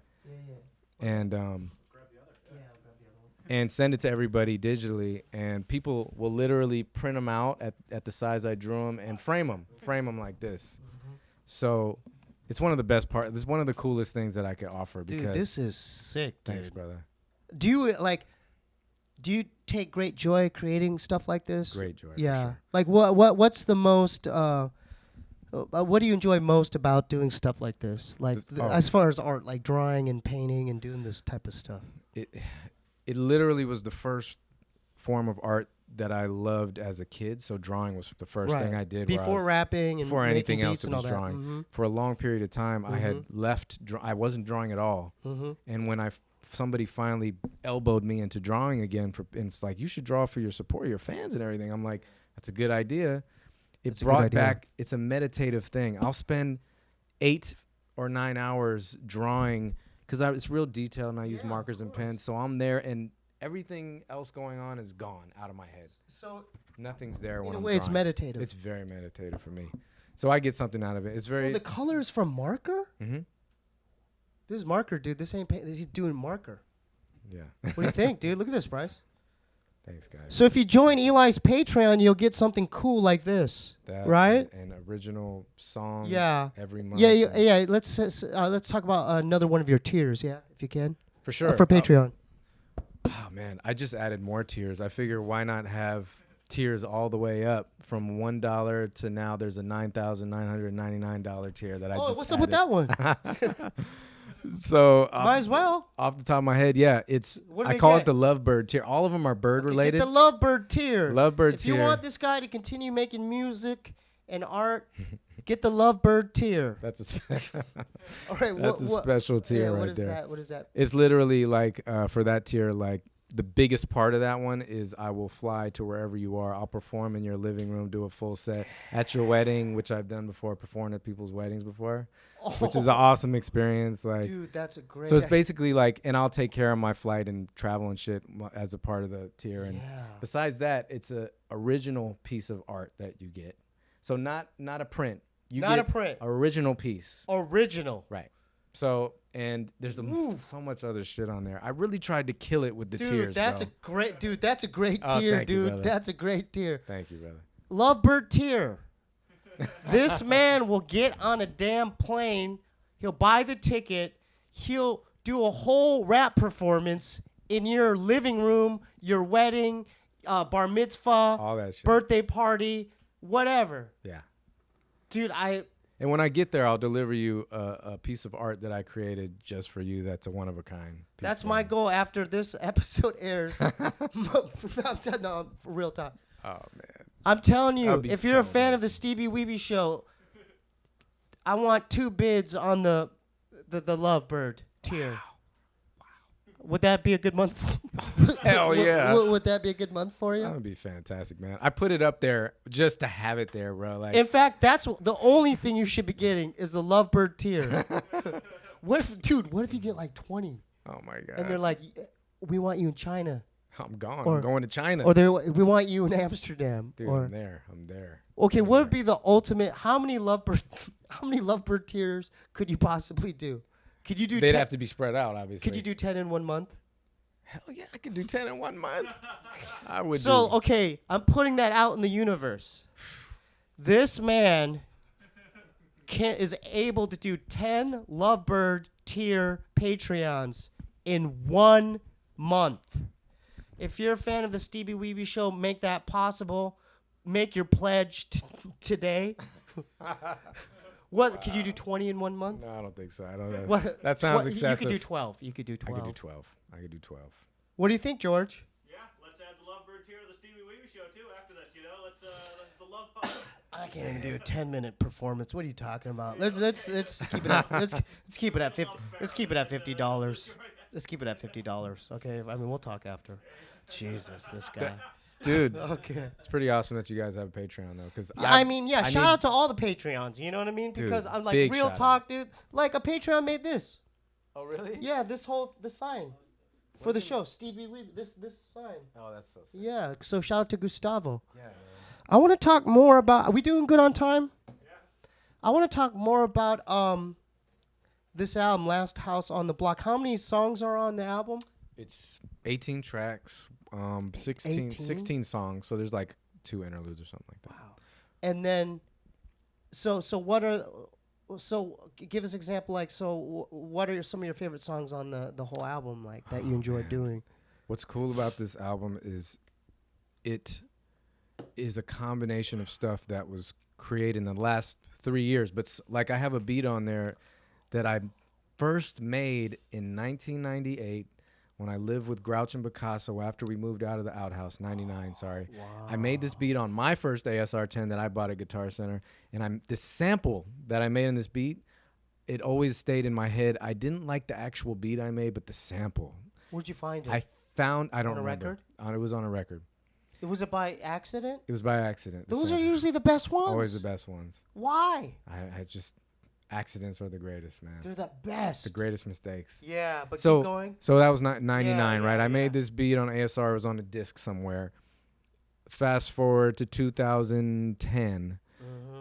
and send it to everybody digitally, and people will literally print them out at the size I drew them and frame them like this. So it's one of the best parts. This is one of the coolest things that I could offer. Dude, Because this is sick, dude. thanks, brother. Do you take great joy creating stuff like this? Great joy. Yeah. For sure. Like what's the most what do you enjoy most about doing stuff like this? Like as far as art, like drawing and painting and doing this type of stuff. It literally was the first form of art that I loved as a kid. So drawing was the first thing I did. Before rapping and before anything making else, beats it and all was that. drawing. Mm-hmm. For a long period of time, I had left. I wasn't drawing at all. Mm-hmm. And when somebody finally elbowed me into drawing again, and it's like, you should draw for your support, your fans and everything. I'm like, that's a good idea. It brought back, it's a meditative thing. I'll spend 8 or 9 hours drawing because it's real detailed and I use markers and pens. So I'm there and everything else going on is gone out of my head. So nothing's there when in a I'm way, drawing. it's meditative. It's very meditative for me. So I get something out of it. It's very. So the color is from marker? Mm-hmm. This is marker, dude. This ain't paint. He's doing marker. Yeah. What do you think, dude? Look at this, Bryce. Thanks, guys. So if you join Eli's Patreon, you'll get something cool like this, That right? An original song. Yeah. Every month. Yeah. Let's talk about another one of your tiers, yeah, if you can. For sure. For Patreon. Oh man, I just added more tiers. I figure why not have tiers all the way up from $1 to now there's a $9,999 tier that I just what's up with that one? So Might as well. Off the top of my head, yeah, What do I they call get? it the Lovebird tier. All of them are bird related. Get the Lovebird tier. Lovebird if tier. you want this guy to continue making music and art, get the Lovebird tier. That's All right, that's a special tier what right is there. that? What is that? It's literally like for that tier, like the biggest part of that one is I will fly to wherever you are. I'll perform in your living room, do a full set at your wedding, which I've done before, performed at people's weddings before, which is an awesome experience. Like, dude, that's a great. so it's basically like, and I'll take care of my flight and travel and shit as a part of the tier. And besides that, it's a original piece of art that you get. So not a print. You Not get a print. Original piece. Original. Right. So, and there's so much other shit on there. I really tried to kill it with the tiers, Dude, that's bro. a great That's a great Oh, tier, thank you, dude. brother. That's a great tier. Thank you, brother. Lovebird tier. This man will get on a damn plane. He'll buy the ticket. He'll do a whole rap performance in your living room, your wedding, bar mitzvah, All that shit. birthday party, whatever. Yeah. Dude, And when I get there, I'll deliver you a piece of art that I created just for you. That's a one-of-a-kind. that's my goal after this episode airs. No, for real talk. Oh, man. I'm telling you, That'd be if you're a so fan of the Steebee Weebee Show, I want 2 bids on the Lovebird tier. Wow. Would that be a good month? Hell yeah. Would that be a good month for you? That would be fantastic, man. I put it up there just to have it there, bro. Like, In fact, that's the only thing you should be getting is the Lovebird tier. What if you get like 20 oh, my God. and they're like, we want you in China, I'm gone. or- I'm going to China. or we want you in Amsterdam, Dude, or I'm there. I'm there. okay, what would be the ultimate? How many Lovebird tiers could you possibly do? Could you do? They'd have to be spread out, obviously. Could you do 10 in 1 month? Hell yeah, I could do 10 in 1 month. I would So do. okay, I'm putting that out in the universe. This man is able to do 10 Lovebird tier Patreons in 1 month. If you're a fan of the Steebee Weebee Show, make that possible. Make your pledge today. What could you do 20 in 1 month? No, I don't think so. I don't know. What? That sounds excessive. You could do 12. You could do 12. I could do 12. I could do 12. What do you think, George? Yeah, let's add the Lovebird tier to the Steebee Weebee Show too after this. You know, let's the love pod. I can't even do a 10-minute performance. What are you talking about? Let's keep it at let's keep it at 50. Let's keep it at $50. Let's keep it at $50. Okay. I mean, we'll talk after. Jesus, this guy. Dude, Okay. it's pretty awesome that you guys have a Patreon, though. Because Shout out to all the Patreons. You know what I mean? Because I'm like, big real shout talk, dude. Like, a Patreon made this. Oh, really? Yeah, the sign for the show. Steebee Weebee. This sign. Oh, that's so sick. Yeah. So shout out to Gustavo. Yeah, man. I want to talk more about. Are we doing good on time? Yeah. I want to talk more about this album, Last House on the Block. How many songs are on the album? It's 18 tracks, 16 songs. So there's like 2 interludes or something like that. Wow. And then, so what are give us an example. Like, so what are some of your favorite songs on the whole album, like that you enjoyed doing? What's cool about this album is it is a combination of stuff that was created in the last 3 years. But like, I have a beat on there that I first made in 1998 when I lived with Grouch and Picasso after we moved out of the outhouse, 99, sorry. Wow. I made this beat on my first ASR 10 that I bought at Guitar Center. And this sample that I made in this beat, it always stayed in my head. I didn't like the actual beat I made, but the sample. Where'd you find it? I don't remember. Record? It was on a record. Was it by accident? It was by accident. Those are usually the best ones. Always the best ones. Why? I just, accidents are the greatest, man. They're the best. The greatest mistakes. Yeah, but So, keep going. so that was 99, right? yeah, I made this beat on ASR. It was on a disc somewhere. Fast forward to 2010.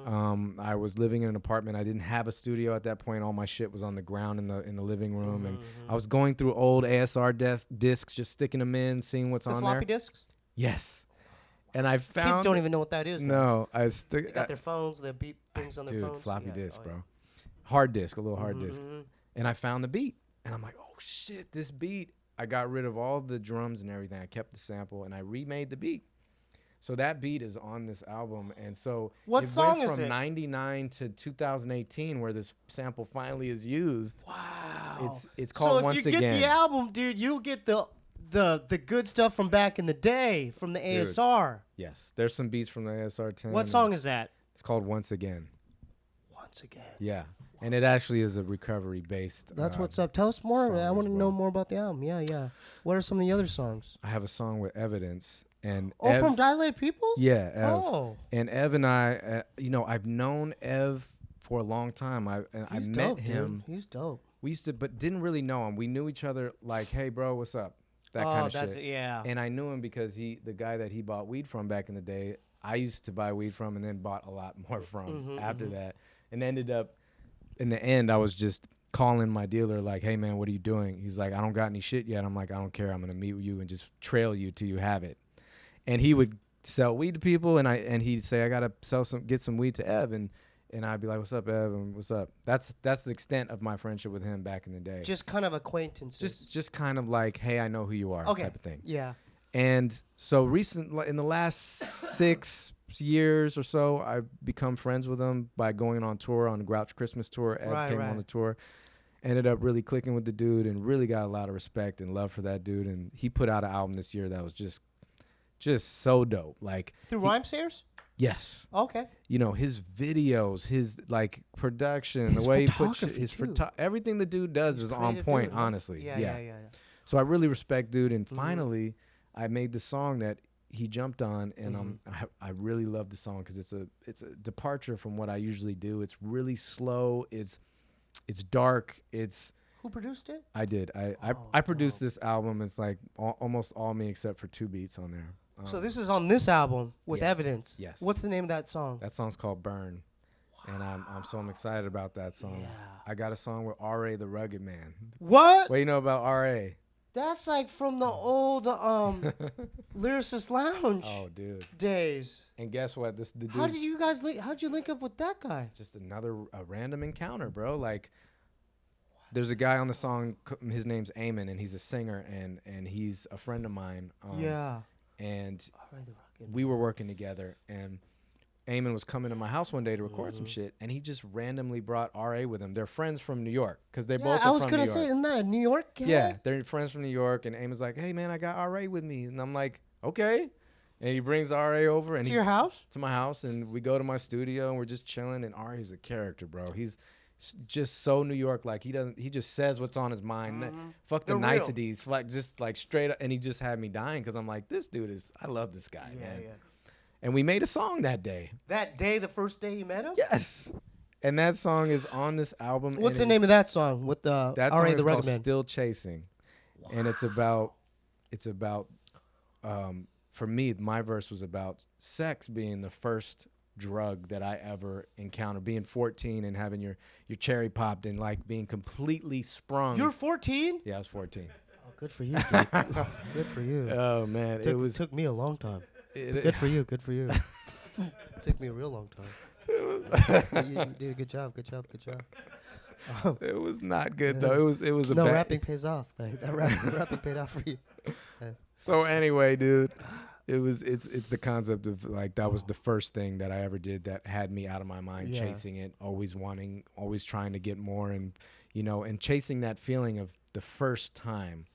I was living in an apartment. I didn't have a studio at that point. All my shit was on the ground in the living room, and I was going through old ASR discs, just sticking them in, seeing what's The on floppy there. disks? Yes, and I found Kids don't even know what that is. now. No, They got their phones, their beep things on their dude, phones. floppy Yeah. disk, Oh, bro. yeah. Hard disk, a little hard disk, Mhm. and I found the beat, and I'm like, oh shit, this beat. I got rid of all the drums and everything. I kept the sample, and I remade the beat. So that beat is on this album, and so What song went is from it? 99 to 2018, where this sample finally is used. Wow. It's called Once So if you Again. get the album, dude, you'll get the good stuff from back in the day from the ASR. Yes, there's some beats from the ASR 10. What song is that? It's called Once Again. Once Again. Yeah, and it actually is a recovery based. That's what's up. Tell us more. song I want to as know well. more about the album. Yeah. What are some of the other songs? I have a song with Evidence and Oh, Ev, from Dilated People? yeah, Ev. Oh. And Ev and I, I've known Ev for a long time. I He's met dope, him. Dude. He's dope. We used to, but didn't really know him. We knew each other like, hey, bro, what's up? That kind of that's shit. it. Yeah. And I knew him because the guy that he bought weed from back in the day, I used to buy weed from and then bought a lot more from after that. And ended up, in the end, I was just calling my dealer like, hey, man, what are you doing? He's like, I don't got any shit yet. I'm like, I don't care. I'm going to meet with you and just trail you till you have it. And he would sell weed to people, and he'd say, I got to get some weed to Ev. And I'd be like, what's up, Ev? And what's up? That's the extent of my friendship with him back in the day. Just kind of acquaintances. Just kind of like, hey, I know who you are type of thing. Yeah. And so in the last 6 years or so, I've become friends with him by going on tour, on the Grouch Christmas tour. Ev came on the tour. Ended up really clicking with the dude and really got a lot of respect and love for that dude. And he put out an album this year that was just so dope. Like Through Rhymesayers? Yes. Okay. His videos, his like production, His the way he puts photography, his too. everything the dude does He's is on creative point, dude, huh? honestly. Yeah. So I really respect dude, and finally I made the song that he jumped on, and I really love the song because it's a departure from what I usually do. It's really slow. It's dark. Who produced it? I did. I produced this album. It's like almost all me except for 2 beats on there. So this is on this album with yeah. Evidence. Yes. What's the name of that song? That song's called Burn. Wow. And I'm excited about that song. Yeah. I got a song with R.A. the Rugged Man. What? What do you know about R.A.? That's like from the old Lyricist Lounge days. And guess what? The dude. How did you guys how'd you link up with that guy? Just a random encounter, bro. Like, there's a guy on the song. His name's Eamon, and he's a singer, and he's a friend of mine. Yeah. And we were working together, and Eamon was coming to my house one day to record some shit, and he just randomly brought R.A. with him. They're friends from New York because they both are from New York. I was gonna say, isn't that a New York guy? Yeah, they're friends from New York, and Eamon's like, "Hey man, I got R.A. with me," and I'm like, "Okay," and he brings R.A. over and to your house, to my house, and we go to my studio, and we're just chilling, and R.A.'s a character, bro. He's just so New York, like he just says what's on his mind. Fuck the niceties, like just like straight up, and he just had me dying because I'm like, this dude I love this guy, man. Yeah. And we made a song that day. That day, the first day you met him? Yes. And that song is on this album. What's the name of that song with the that R.A. song the is Rugged called Man? Still Chasing. Wow. And it's about for me, my verse was about sex being the first drug that I ever encountered. Being 14 and having your cherry popped and like being completely sprung. You're 14? Yeah, I was 14. Oh, good for you, dude. Good for you. Oh man, Took me a long time. Good for you. Good for you. Took me a real long time. You did a good job. It was not good though. It was a no bad. rapping pays off. That rapping paid off for you. So anyway, dude, it's the concept of like that was the first thing that I ever did that had me out of my mind, chasing it, always wanting, always trying to get more, and and chasing that feeling of the first time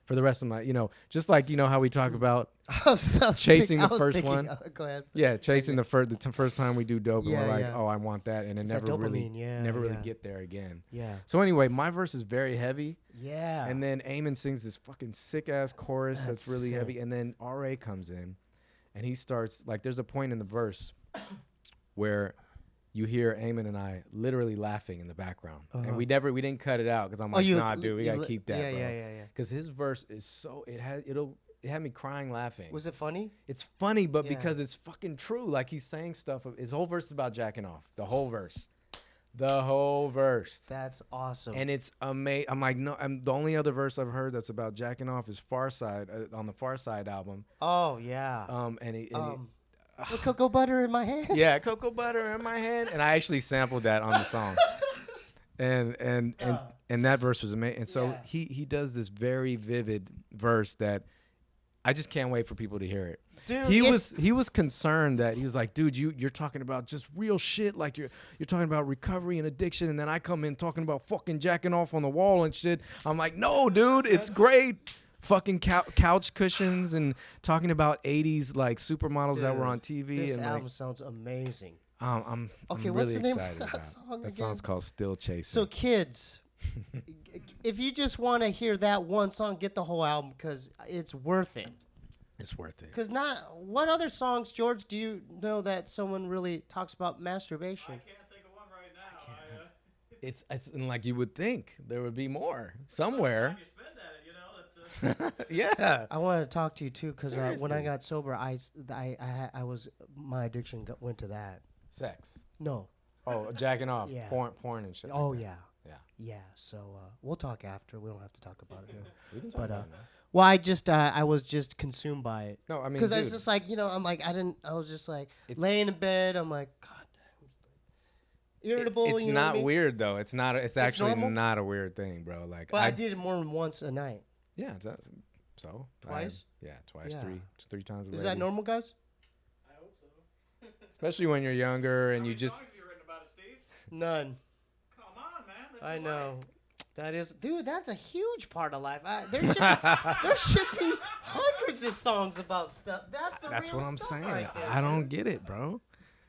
for the rest of my, just like how we talk about chasing the first one. Go ahead. Yeah, chasing the first time we do dope, and we're like, yeah. oh, I want that, and it It's never that really, dopamine, never really get there again. Yeah. So anyway, my verse is very heavy. Yeah. And then Eamon sings this fucking sick ass chorus that's really sick. heavy, and then RA comes in, and he starts like there's a point in the verse where you hear Eamon and I literally laughing in the background, and we didn't cut it out because I'm like, nah, dude, we gotta keep that, bro. Yeah. Because his verse is so it had me crying laughing. Was it funny? It's funny, but because it's fucking true. Like he's saying stuff. His whole verse is about jacking off. The whole verse. That's awesome. And it's amazing. I'm like, no. The only other verse I've heard that's about jacking off is Far Side on the Far Side album. Oh yeah. And cocoa butter in my hand. yeah, cocoa butter in my hand, and I actually sampled that on the song. And that verse was amazing. And so he does this very vivid verse that I just can't wait for people to hear it. Dude, he was concerned that he was like, dude, you're talking about just real shit, like you're talking about recovery and addiction, and then I come in talking about fucking jacking off on the wall and shit. I'm like, no, dude, it's great. Fucking couch cushions and talking about 80s like supermodels that were on TV. This and album like, sounds amazing. I'm what's really the name excited of that about song that again? song's called Still Chasing. So kids, if you just want to hear that one song, get the whole album because it's worth it. It's worth it. Because what other songs, George, do you know that someone really talks about masturbation? I can't think of one right now. It's and like you would think there would be more somewhere. You spend at it, Yeah. I want to talk to you too because when I Seriously. got sober, my addiction went to that. Sex. No. Oh, jacking off. Yeah. Porn and shit. Oh like yeah. that. Yeah. So we'll talk after. We don't have to talk about it here. We can talk But about it now. well, I was just consumed by it. No, I mean, Because I was dude, just like, I'm like, I was just like It's- laying in bed. I'm like, God damn. Irritable. it's you know what not I mean? weird though. It's not. It's actually normal? not a weird thing, bro. Like But I did it more than once a night. Yeah. So Twice? Twice, Yeah. three times. Is that normal, guys? I hope so. Especially when you're younger and How you many just. songs have you written about it, Steve? None. Come on, man. That's I life. know. That is, dude. That's a huge part of life. There should be hundreds of songs about stuff. That's real what I'm stuff saying. right there, I don't dude. get it, bro.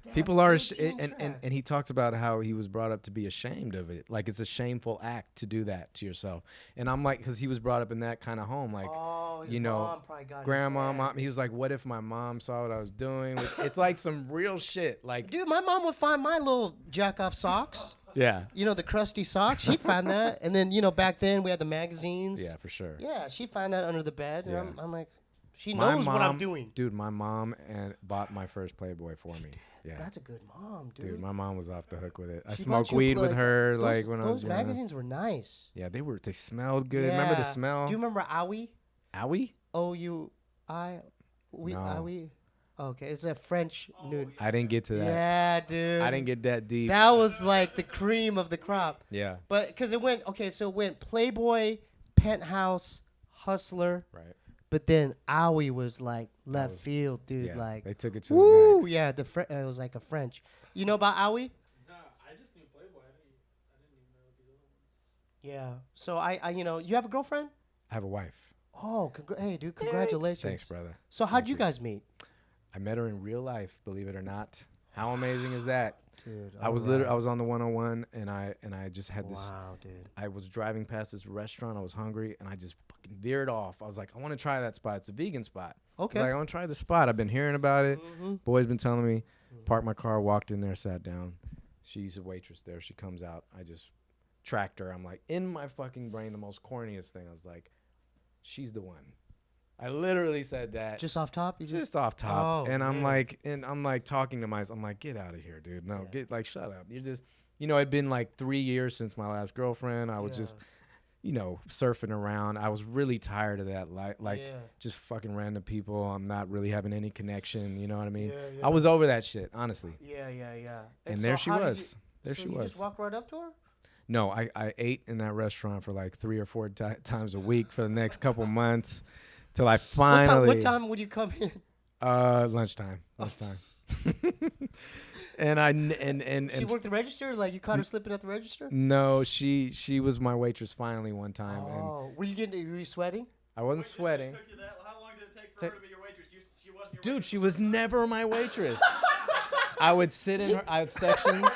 Damn, People are 18 and tracks. he talks about how he was brought up to be ashamed of it. Like it's a shameful act to do that to yourself. And I'm like, because he was brought up in that kind of home, like his mom probably got his grandma, head. mom. He was like, what if my mom saw what I was doing? It's like some real shit. Like, Dude, my mom would find my little jack off socks. yeah, The crusty socks. She'd find that. And then, back then we had the magazines. yeah, for sure. Yeah, she'd find that under the bed. And Yeah. I'm like, she My knows what I'm mom- doing. Dude, my mom bought my first Playboy for me. Yeah. That's a good mom, dude. Dude, my mom was off the hook with it. I She smoked bought you, weed with her those, like when I was those young. magazines were nice. Yeah, they smelled good. Remember the Yeah. smell? Do you remember Owie? Owie? OUI? No. Owie? Okay, it's a French nude. I didn't get to that. Yeah, dude. I didn't get that deep. That was like the cream of the crop. Yeah. But because it went Playboy, Penthouse, Hustler, Right. but then Owie was like left was- field, dude. Yeah. Like, They took it to the woo, max. yeah. It was like a French. You know about Owie? Nah, I just knew Playboy. I didn't even know these other ones. Yeah. So I you have a girlfriend? I have a wife. Oh, hey, dude, congratulations. Thanks, brother. So how'd Thank you you. guys meet? I met her in real life, believe it or not. How amazing is that? Dude, I was literally I was on the 101 and I just had this Wow, dude. I was driving past this restaurant, I was hungry and I just fucking veered off. I was like, I want to try that spot. It's a vegan spot. Okay. I was like, I want to try the spot. I've been hearing about it. Mhm. Boy's been telling me. Parked my car, walked in there, sat down. She's a waitress there. She comes out. I just tracked her. I'm like, in my fucking brain, the most corniest thing. I was like, she's the one. I literally said that. Just off top? You Just off top. Oh, and I'm man. like talking to myself. I'm like, get out of here, dude. No, Yeah. shut up. You're just, it'd been like 3 years since my last girlfriend. I was Yeah. just, surfing around. I was really tired of that, like just fucking random people. I'm not really having any connection. You know what I mean? Yeah, yeah. I was over that shit, honestly. Yeah. And so there she how did was. There so she you was. just walked right up to her? No, I ate in that restaurant for like 3 or 4 times a week for the next couple months till I finally. What time would you come in? Lunchtime. And She worked the register? Like you caught her slipping at the register? no, she was my waitress finally one time, and Oh, were you sweating? I wasn't Wait, sweating. How long did it take for her to be your waitress? She wasn't your Dude, waitress. she was never my waitress. I would sit in I had sections.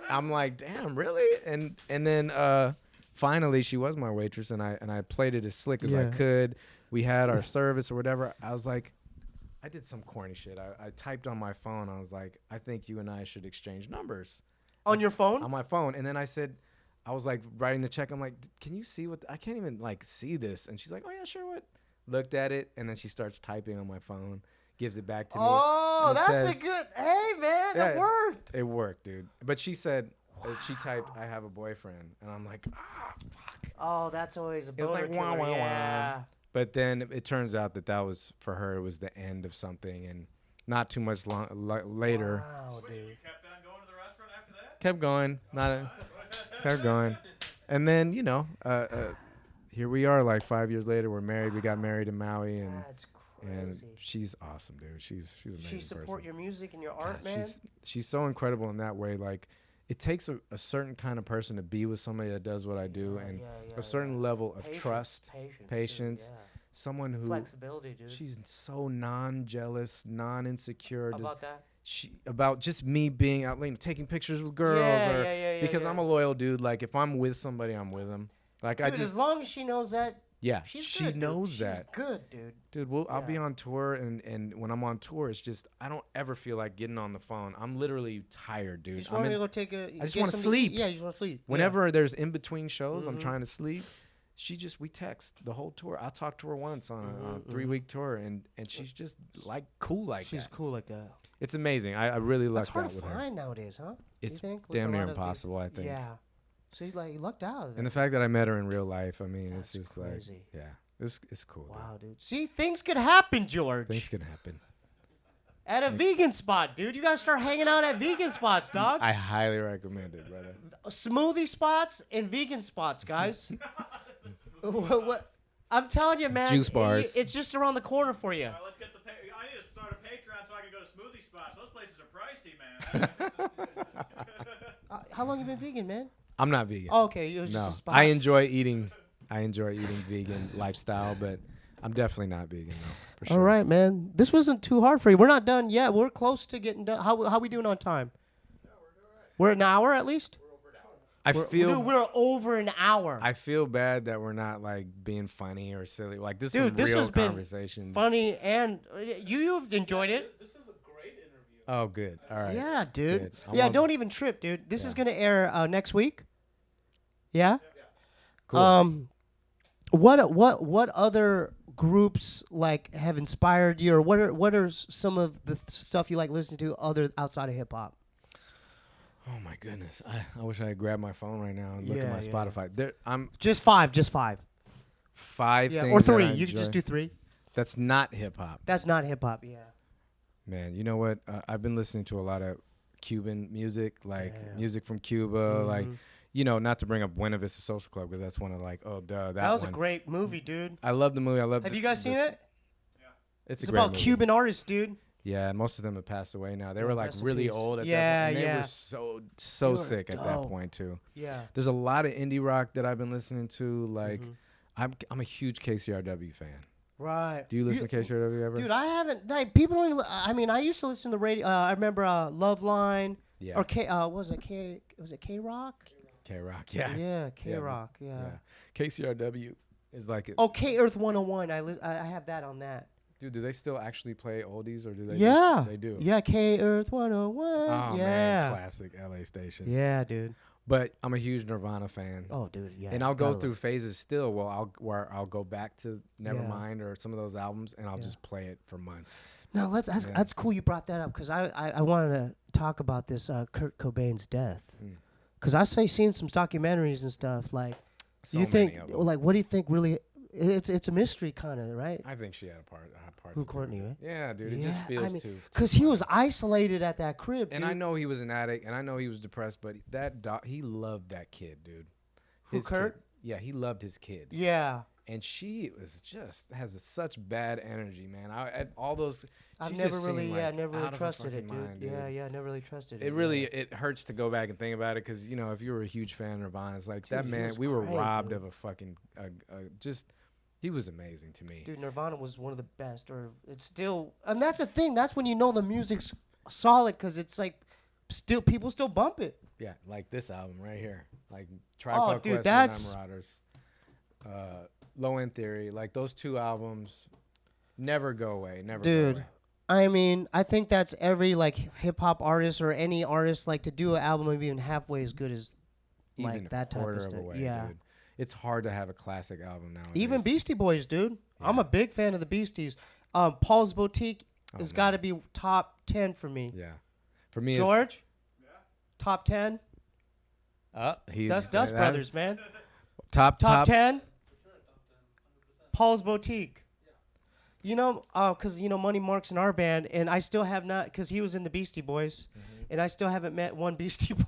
I'm like, damn, really? And then finally she was my waitress, and I played it as slick as I could. We had our service or whatever. I was like, I did some corny shit. I typed on my phone. I was like, I think you and I should exchange numbers. On your phone? On my phone. And then I said, I was like writing the check. I'm like, can you see what? I can't even like see this. And she's like, oh yeah, sure. What? Looked at it, and then she starts typing on my phone. Gives it back to me. Oh, and it that's says, a good. Hey man, that worked. It worked, dude. But she said, she typed, I have a boyfriend, and I'm like, fuck. Oh, that's always a It was boner like, wah, killer. wah, wah. Yeah. But then it turns out that was for her. It was the end of something, and not too much later. Wow, dude. You kept on going to the restaurant after that? Kept going, kept going, and then here we are. Like 5 years later, we're married. We got married in Maui, and That's and crazy. she's awesome, dude. She's an amazing She support person. your music and your art, God, man. she's so incredible in that way. Like, it takes a certain kind of person to be with somebody that does what I do, and a certain level of trust, patience. Dude, yeah. Someone who Flexibility, dude. she's so non-jealous, non-insecure. About that? About just me being out, taking pictures with girls, because I'm a loyal dude. Like, if I'm with somebody, I'm with them. Like, Dude, as long as she knows that. Yeah, she's she good, knows dude. that. She's good, dude. Dude, I'll be on tour, and when I'm on tour, it's just I don't ever feel like getting on the phone. I'm literally tired, dude. You just want to go take a. I just want to sleep. Yeah, you just want to sleep. Whenever there's in between shows, I'm trying to sleep. We text the whole tour. I talked to her once on a 3-week tour, and she's just like cool like that. She's cool like that. It's amazing. I really lucked out with her. That's hard to find nowadays, huh? It's you think? damn near impossible, I think. Yeah. So you lucked out. And the fact that I met her in real life, I mean, That's it's just crazy. like, yeah, it's cool. Wow, dude. See, things could happen, George. Things can happen. At a vegan spot, dude. You gotta start hanging out at vegan spots, dog. I highly recommend it, brother. Smoothie spots and vegan spots, guys. what? I'm telling you, man. Juice bars. It's just around the corner for you. All right, let's get the I need to start a Patreon so I can go to smoothie spots. Those places are pricey, man. How long you been vegan, man? I'm not vegan. Oh, okay, it was No, just a spot. I enjoy eating vegan lifestyle, but I'm definitely not vegan though. For sure. All right, man. This wasn't too hard for you. We're not done yet. We're close to getting done. How we doing on time? We're an hour at least. We're over an hour. I feel bad that we're not like being funny or silly. Like this Dude, is this real has been conversations. funny, and you've enjoyed it. This is a great interview. Oh, good. All right. Yeah, dude. Good. Yeah, don't even trip, dude. This is gonna air next week. Yeah. Cool. What other groups like have inspired you, or what are some of the stuff you like listening to other outside of hip hop? Oh my goodness. I wish I had grabbed my phone right now and look at my Spotify. I'm Just five. 5 Yeah, things or that I 3. You could just enjoy. do 3. That's not hip hop. That's not hip hop. Yeah. Man, you know what? I've been listening to a lot of Cuban music, like music from Cuba, like, not to bring up Buena Vista Social Club because that's one of that That was one. a great movie, dude. I love the movie. Have you guys seen it? It's It's a great about movie. Cuban artists, dude. Yeah, and most of them have passed away now. They Yeah, were like rest in really peace. old at Yeah, that point. And yeah. they were so They were sick at that dope. point too. Yeah. There's a lot of indie rock that I've been listening to. Like, I'm a huge KCRW fan. Right. Do you listen to KCRW ever? Dude, I haven't. Like, people don't. I mean, I used to listen to the radio. I remember Love Line. Yeah. Or K. Was it K? Was it K Rock? K Rock. Yeah. Yeah, K Rock. Yeah. KCRW is like. Oh, K Earth 101. I have that on that. Dude, do they still actually play oldies or do they? Yeah. They do. Yeah, K Earth 101. Oh yeah. man, classic LA station. Yeah, dude. But I'm a huge Nirvana fan. Oh, dude. Yeah. And I'll go gotta through love- phases still. Where I'll go back to Nevermind or some of those albums, and I'll Yeah. just play it for months. No, that's cool. You brought that up because I wanted to talk about this Kurt Cobain's death. Because I seen some documentaries and stuff like So you think, many of them. like, what do you think really? It's a mystery kind of, right? I think she had a part Who, to do Courtney, with right? it. Yeah, dude. It just Yeah, feels I mean, too. Because he was isolated at that crib, And dude. I know he was an addict, and I know he was depressed, but he loved that kid, dude. Who, Kurt? Kid. Yeah, he loved his kid. Yeah. And she was just has such bad energy, man. All those. I've she never just really, seemed never out really of her trusted it, fucking dude. mind, Yeah, never really trusted it. It really it hurts to go back and think about it because if you were a huge fan of Nirvana, it's like Dude, that he man. was We were great, robbed dude. of a fucking just. He was amazing to me. Dude, Nirvana was one of the best, or it's still, and that's the thing. That's when you know the music's solid because it's like, people still bump it. Yeah, like this album right here, like Tribe Called dude, Quest, that's- Marauders, Low End Theory, like those two albums, never go away, never Dude. go away. I mean, I think that's every like hip hop artist or any artist like to do an album maybe even halfway as good as like Even that a type quarter of of stuff. a way, Yeah. dude. It's hard to have a classic album nowadays. Even Beastie Boys, dude. I'm Yeah. a big fan of the Beasties. Paul's Boutique has man. got to be top 10 for me. Yeah, for me, George? Top 10? he's Dust that- Brothers, man. Top Top 10? Paul's Boutique. You know, because, Money Mark's in our band, and I still have not, because he was in the Beastie Boys, and I still haven't met one Beastie Boy.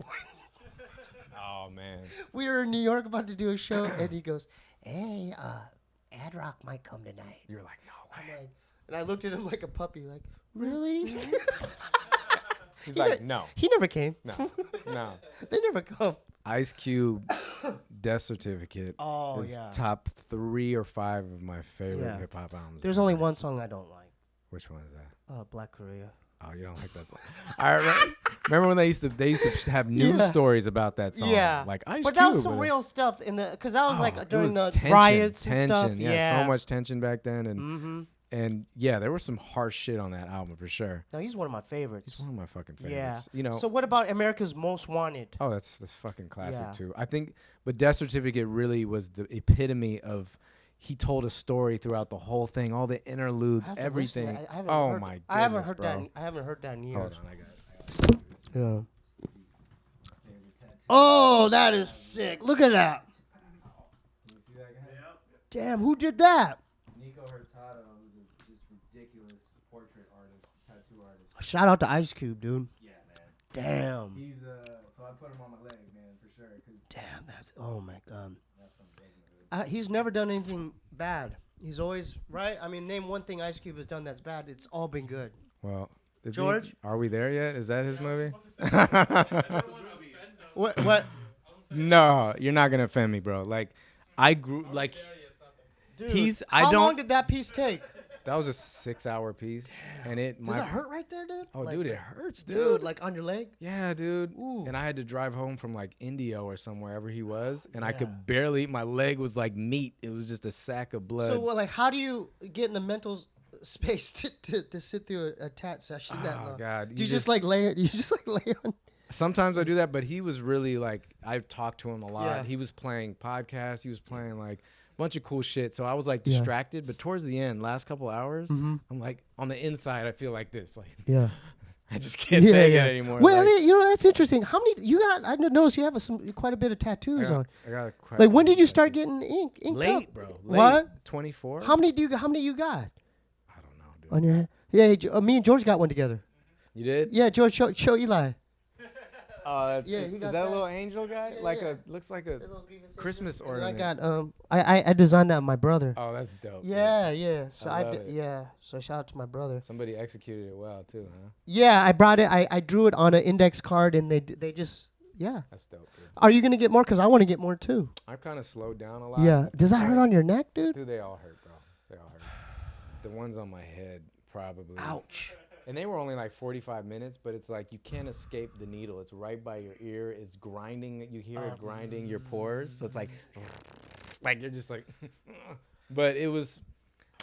Oh man, We were in New York about to do a show, and he goes, hey, Ad Rock might come tonight. you're like no I'm way. like, and I looked at him like a puppy, like, really? He's like no, He never came. no, no. They never come. Ice Cube, Death Certificate Oh, is yeah. top 3 or 5 of my favorite Yeah. hip hop albums. There's only one song I don't like. Which one is that? Black Korea. Oh, you don't like that song. I remember when they used to have news Yeah. stories about that song. Yeah. Like Ice But Cube. that was some real stuff because that was Oh, like it during was the tension, riots and tension, stuff. Yeah, so much tension back then, Mm-hmm. and yeah, there was some harsh shit on that album for sure. No, he's one of my favorites. It's one of my fucking Yeah. favorites. You know. So what about America's Most Wanted? Oh, that's fucking classic Yeah. too. I think, but Death Certificate really was the epitome of. He told a story throughout the whole thing, all the interludes, I have to everything. listen. I haven't Oh heard, my goodness, I haven't heard bro. that. I haven't heard that in years. Hold on, I got it. Yeah. Oh, that is sick. Look at that. Damn, who did that? Nico Hurtado was a just ridiculous portrait artist, tattoo artist. Shout out to Ice Cube, dude. Yeah, man. Damn. He's so I put him on my leg, man, for sure. Damn, that's, oh my God. He's never done anything bad. He's always, right? I mean, name one thing Ice Cube has done that's bad. It's all been good. Well, George? Are we there yet? Is that his movie? What? No, you're not gonna offend me, bro. Like, I grew like Dude, I how don't. long did that piece take? That was a 6-hour piece, and it. Does it hurt right there, dude? Oh, Like, dude, it hurts, dude. Dude, like on your leg? Yeah, dude. Ooh. And I had to drive home from like Indio or somewherever he was, and I Yeah. could barely. My leg was like meat. It was just a sack of blood. So, like, how do you get in the mental space to sit through a tat session that Oh long? God! Do you just like lay? You just like lay on? Sometimes I do that, but he was really like I've talked to him a lot. Yeah. He was playing podcasts. He was playing like a bunch of cool shit. So I was like Yeah. distracted. But towards the end, last couple hours, I'm like on the inside, I feel like this. Like Yeah. I just can't take it anymore. Well, like, you know that's interesting. How many you got? I noticed you have quite a bit of tattoos on. I got quite Like, a when few did you start tattoos. getting ink Late, up? bro. Late. What? 24. How many you got? I don't know, dude. On your head? Yeah, me and George got one together. You did? Yeah, George, show Eli. Oh, that's Yeah, is, he is got that a that. little angel guy? Yeah, like yeah. looks like a Christmas And I ornament. got I designed that with my brother. Oh, that's dope. dude. Yeah. So I I love did, it. yeah. So shout out to my brother. Somebody executed it well too, huh? Yeah, I brought it. I drew it on an index card, and they just That's dope. Dude. Are you gonna get more? Cause I want to get more too. I've kind of slowed down a lot. Yeah. Does that hurt on your neck, dude? Dude, they all hurt, bro. They all hurt. The ones on my head, probably. Ouch. And they were only like 45 minutes, but it's like you can't escape the needle. It's right by your ear. It's grinding. You hear it grinding your pores. So it's like you're just like. But it was.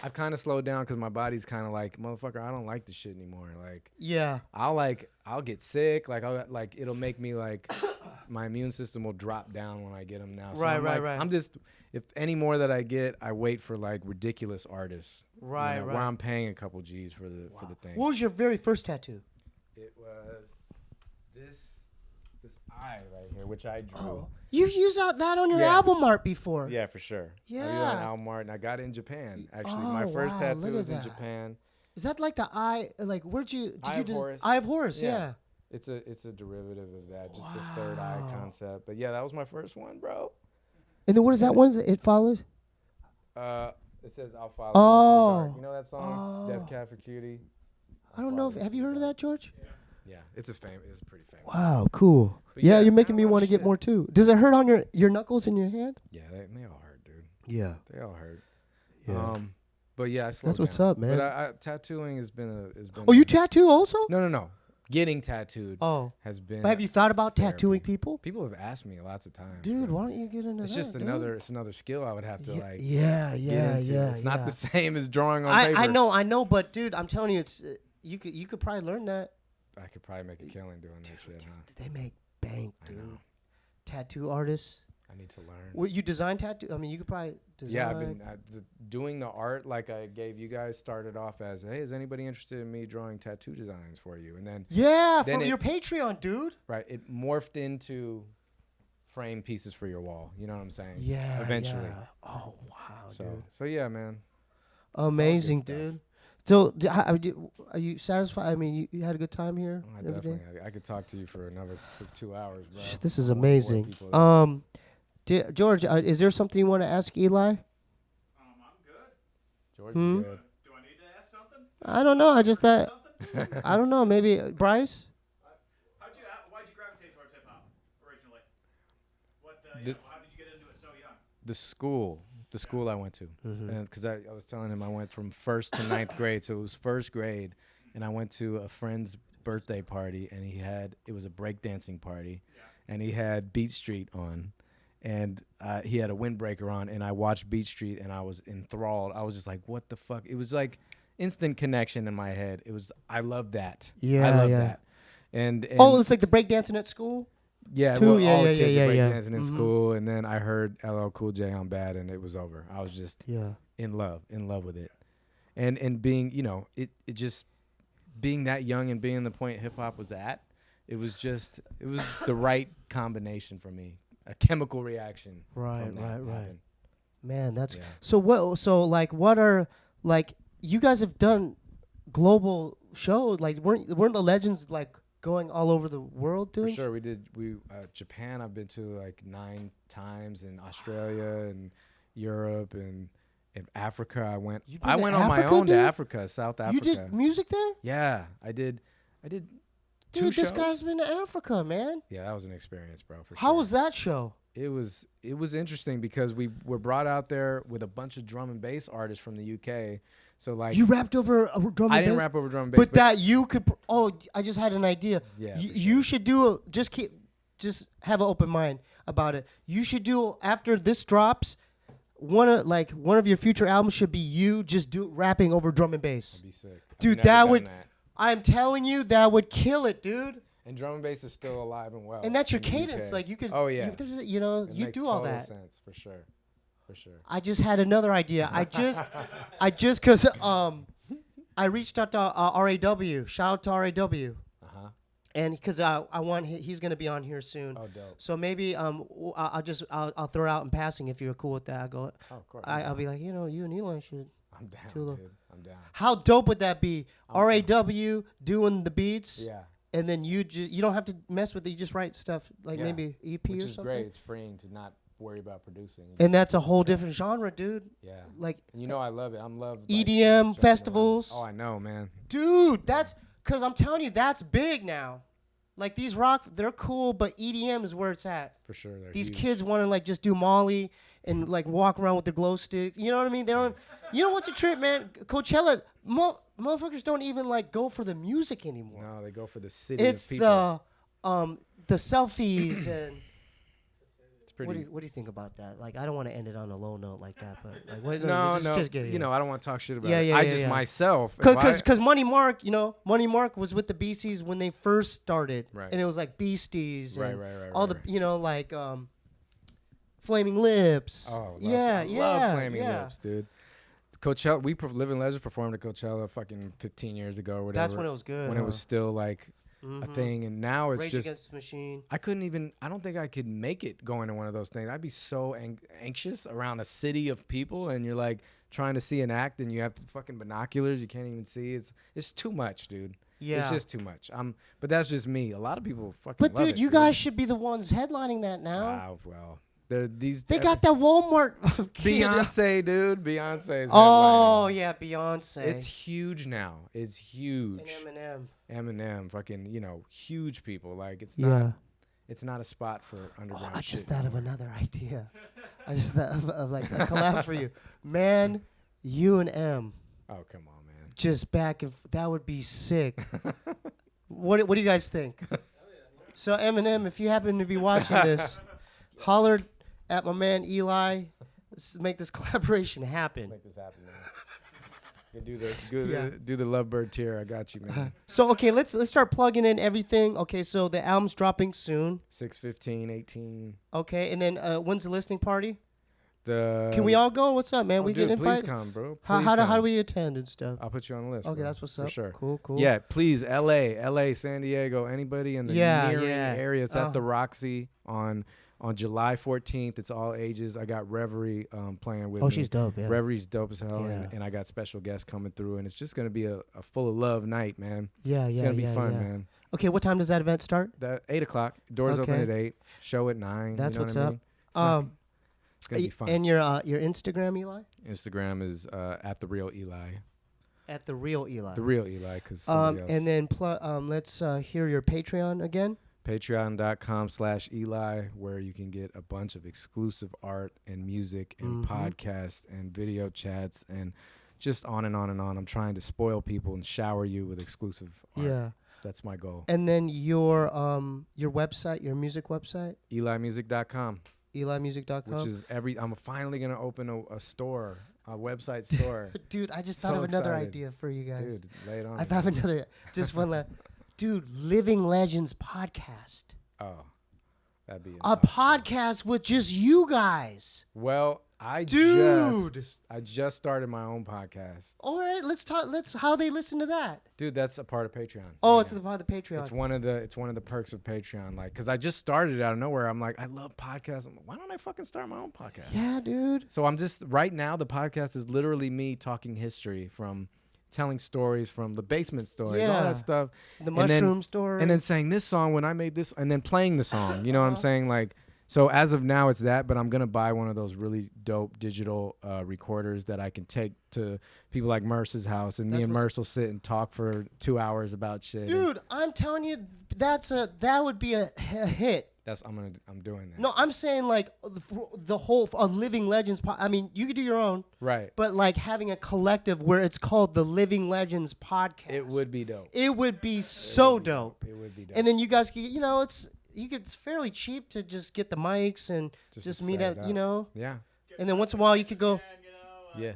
I've kind of slowed down because my body's kind of like, motherfucker, I don't like this shit anymore. Like, Yeah. I'll get sick. Like, it'll make me like, my immune system will drop down when I get them now. So Right, I'm right, like, right. I'm just, if any more that I get, I wait for like ridiculous artists. Right, Where right. I'm paying a couple G's for the thing. What was your very first tattoo? It was this this eye right here, which I drew. Oh, you've used that on your Yeah. album art before. Yeah, for sure. I used it on Yeah. album art, and I got it in Japan. Actually, Oh, my first wow, tattoo look was at in that. Japan. Is that like the eye? Like, where'd you? Did Eye you of do Horus. Eye of Horus? Yeah. It's a derivative of that, just the third eye Wow. concept. But yeah, that was my first one, bro. And then what is that one? It follows. It says I'll follow. Oh. You, Mr. Dark. You know that song, Death Oh. Cat for Cutie? I don't know. Have you heard of that, George? Yeah, it's pretty famous. Wow, cool. But Yeah, yeah, you're making I me don't want to know get shit. more too. Does it hurt on your knuckles in your hand? Yeah, they all hurt, dude. Yeah. They all hurt. Yeah. But yeah, I slowed That's what's down. up, man. But tattooing has been Oh, you tattoo also? No. Getting tattooed Oh. has been. But have you thought about therapy. tattooing people? People have asked me lots of times. Dude, bro. why don't you get into It's that? just dude? it's another skill I would have to like Yeah, get yeah, into. yeah. It's not yeah. the same as drawing on paper. I know, but dude, I'm telling you, it's you could probably learn that. I could probably make a killing doing that shit, huh? They make bank, I dude. know. Tattoo artists. I need to learn. Well, you design tattoo? I mean, you could probably design. Yeah, I've been doing the art like I gave you guys. Started off as, hey, is anybody interested in me drawing tattoo designs for you? And then Yeah, Then from it- your Patreon, dude. right, it morphed into frame pieces for your wall. You know what I'm saying? Yeah. Eventually. yeah. Oh wow, So dude. so yeah, man. Amazing, stuff. dude. So, are you satisfied? I mean, you had a good time here. I Everything? definitely. I could talk to you for another 2 hours, bro. This is I wanna bore amazing. people to George, is there something you want to ask Eligh? I'm good. George, Hmm? you good? Do I need to ask something? I don't know. I just that Something? I don't know. Maybe Bryce. Why'd you gravitate towards hip hop originally? This- How did you get into it so young? The school I went to, Mm-hmm. and because I was telling him I went from 1st to 9th grade, so it was 1st grade, and I went to a friend's birthday party, and it was a breakdancing party, and he had Beat Street on, and he had a windbreaker on, and I watched Beat Street, and I was enthralled. I was just like, what the fuck? It was like instant connection in my head. I love that. Yeah, I love yeah. that. And Oh, it's like the breakdancing at school. yeah, too? well, Yeah, all the yeah, kids yeah, were yeah. breakdancing in Mhm. school, and then I heard LL Cool J on Bad, and it was over. I was just Yeah. in love with it, and being, it just being that young and being the point hip hop was at, it was the right combination for me, a chemical reaction. Right, from that right. happened. Man, that's Yeah. so. What are like? You guys have done global shows. Like, weren't the legends like going all over the world For doing? sure, we did. Japan, I've been to like 9 times, in Australia and Europe and in Africa. You've been I to went on my Africa, own to dude? Africa, South Africa. You did music there, Yeah, I did 2 dude. shows. This guy's been to Africa, man. Yeah, that was an experience, bro. For How sure. was that show? It was interesting because we were brought out there with a bunch of drum and bass artists from the UK. So like, You rapped over a drum and I didn't bass? rap over drum and bass, But that you could. I just had an idea. Yeah, You, for you should do. Just have an open mind about it. You should do after this drops. One of your future albums should be you just rapping over drum and bass. that'd be sick. I've Dude, never that done would. that. I'm telling you, that would kill it, dude. And drum and bass is still alive and well. And that's your in the cadence. UK. Like you could. Oh yeah. You It you makes do all total that. sense, for sure. I just had another idea. I just cause I reached out to RAW. Shout out to RAW. And because I want he's gonna be on here soon. Oh, dope. So maybe I'll throw it out in passing if you're cool with that. Oh, of course. I'll be like, you and Eligh should. I'm down, Tula. dude. I'm down. How dope would that be? I'm down. RAW doing the beats. Yeah. And then you don't have to mess with it. You just write stuff like Yeah. maybe EP Which or is something. great. It's freeing to not worry about producing. You And just that's a do whole the track. different genre, dude. Yeah. Like, And I love it. I'm loved. EDM jumping festivals. around. Oh, I know, man. dude, that's because I'm telling you, that's big now. Like these rock, they're cool, but EDM is where it's at. For sure. They're These huge. kids want to like just do Molly and like walk around with the glow stick. You know what I mean? They don't. You know what's a trip, man? Coachella, motherfuckers don't even like go for the music anymore. No, they go for the city It's of people. the selfies and. It's pretty. What do you think about that? Like, I don't want to end it on a low note like that, but like, what, No, just get it. I don't want to talk shit about Yeah, it. yeah, I yeah, just yeah. myself. if I- Because Money Mark, Money Mark was with the BCs when they first started, Right. and it was like Beasties, Right, and right, all right. the like Flaming Lips. Oh, yeah, love Flaming yeah. Lips, dude. Coachella, Living Legends performed at Coachella fucking 15 years ago or whatever. That's when it was good. When it was still like a thing, and now it's Rage just Against the Machine. I don't think I could make it going to one of those things. I'd be so anxious around a city of people, and you're like trying to see an act, and you have fucking binoculars you can't even see. It's too much, dude. Yeah. It's just too much. But that's just me. A lot of people fucking But love dude, it, you guys should be the ones headlining that now. Well, they got that Walmart. Beyonce, dude. Beyonce's Oh headlining. yeah, Beyonce. It's huge now. It's huge. And Eminem, fucking, huge people. Like it's Yeah. not. It's not a spot for underground. I just shit thought of anymore. another idea. I just thought of like a collab for you, man. You and M. Oh come on, man. Just back and that would be sick. What do you guys think? So Eminem, if you happen to be watching this, holler at my man Eligh. Let's make this collaboration happen. Make this happen, man. Do the lovebird tear. I got you, man. So okay, let's start plugging in everything. Okay, so the album's dropping soon. 6/15, 18. Okay, and then when's the listening party? The Can we all go? What's up, man? We dude, get invited. Please come, bro. How Please do come. we attend and stuff? I'll put you on the list. Okay, bro, that's what's up. for sure. Cool. Yeah, please, LA, San Diego, anybody in the nearing area. It's at the Roxy on July 14th. It's all ages. I got Reverie playing with me. Oh, she's dope, yeah. Reverie's dope as hell, Yeah. and I got special guests coming through, and it's just gonna be a full of love night, man. Yeah, It's gonna be fun, man. Okay, what time does that event start? 8:00. Doors open Okay. at 8. Show at 9. That's you know what's what I up. mean? It's gonna be fun. And your Instagram, Eligh? Instagram is at the real Eligh. At the real Eligh. The real Eligh, because and then let's hear your Patreon again. Patreon.com/Eligh, where you can get a bunch of exclusive art and music and podcasts and video chats and just on and on and on. I'm trying to spoil people and shower you with exclusive art. Yeah. That's my goal. And then your website, your music website, ElighMusic.com. ElighMusic.com. Which is I'm finally going to open a store, a website store. Dude, I just So thought of another excited. idea for you guys. Dude, lay it on I me, thought of man. another, just one last. Dude, Living Legends podcast. Oh, that'd be A insane. podcast with just you guys. Well, I Dude. just started my own podcast. All right, let's talk. How they listen to that. Dude, that's a part of Patreon. Oh, right it's now. the part of the Patreon. It's one of the perks of Patreon, like, because I just started it out of nowhere. I'm like, I love podcasts. I'm like, why don't I fucking start my own podcast? Yeah, dude. So I'm just right now. The podcast is literally me talking history, from telling stories from the basement stories, all Yeah. that stuff. The And then- mushroom story. and then saying this song when I made this, and then playing the song. You know what I'm saying? Like, so as of now, it's that. But I'm gonna buy one of those really dope digital recorders that I can take to people like Merce's house, and me and Merce will sit and talk for 2 hours about shit. Dude, I'm telling you, that would be a hit. I'm doing that. No, I'm saying like the whole Living Legends. I mean, you could do your own, Right. but like having a collective where it's called the Living Legends podcast. It would be dope. It would be so dope. It would be dope. And then you guys could, it's fairly cheap to just get the mics and just to meet set at, it up. Yeah. And then once in a while you could go, Yeah.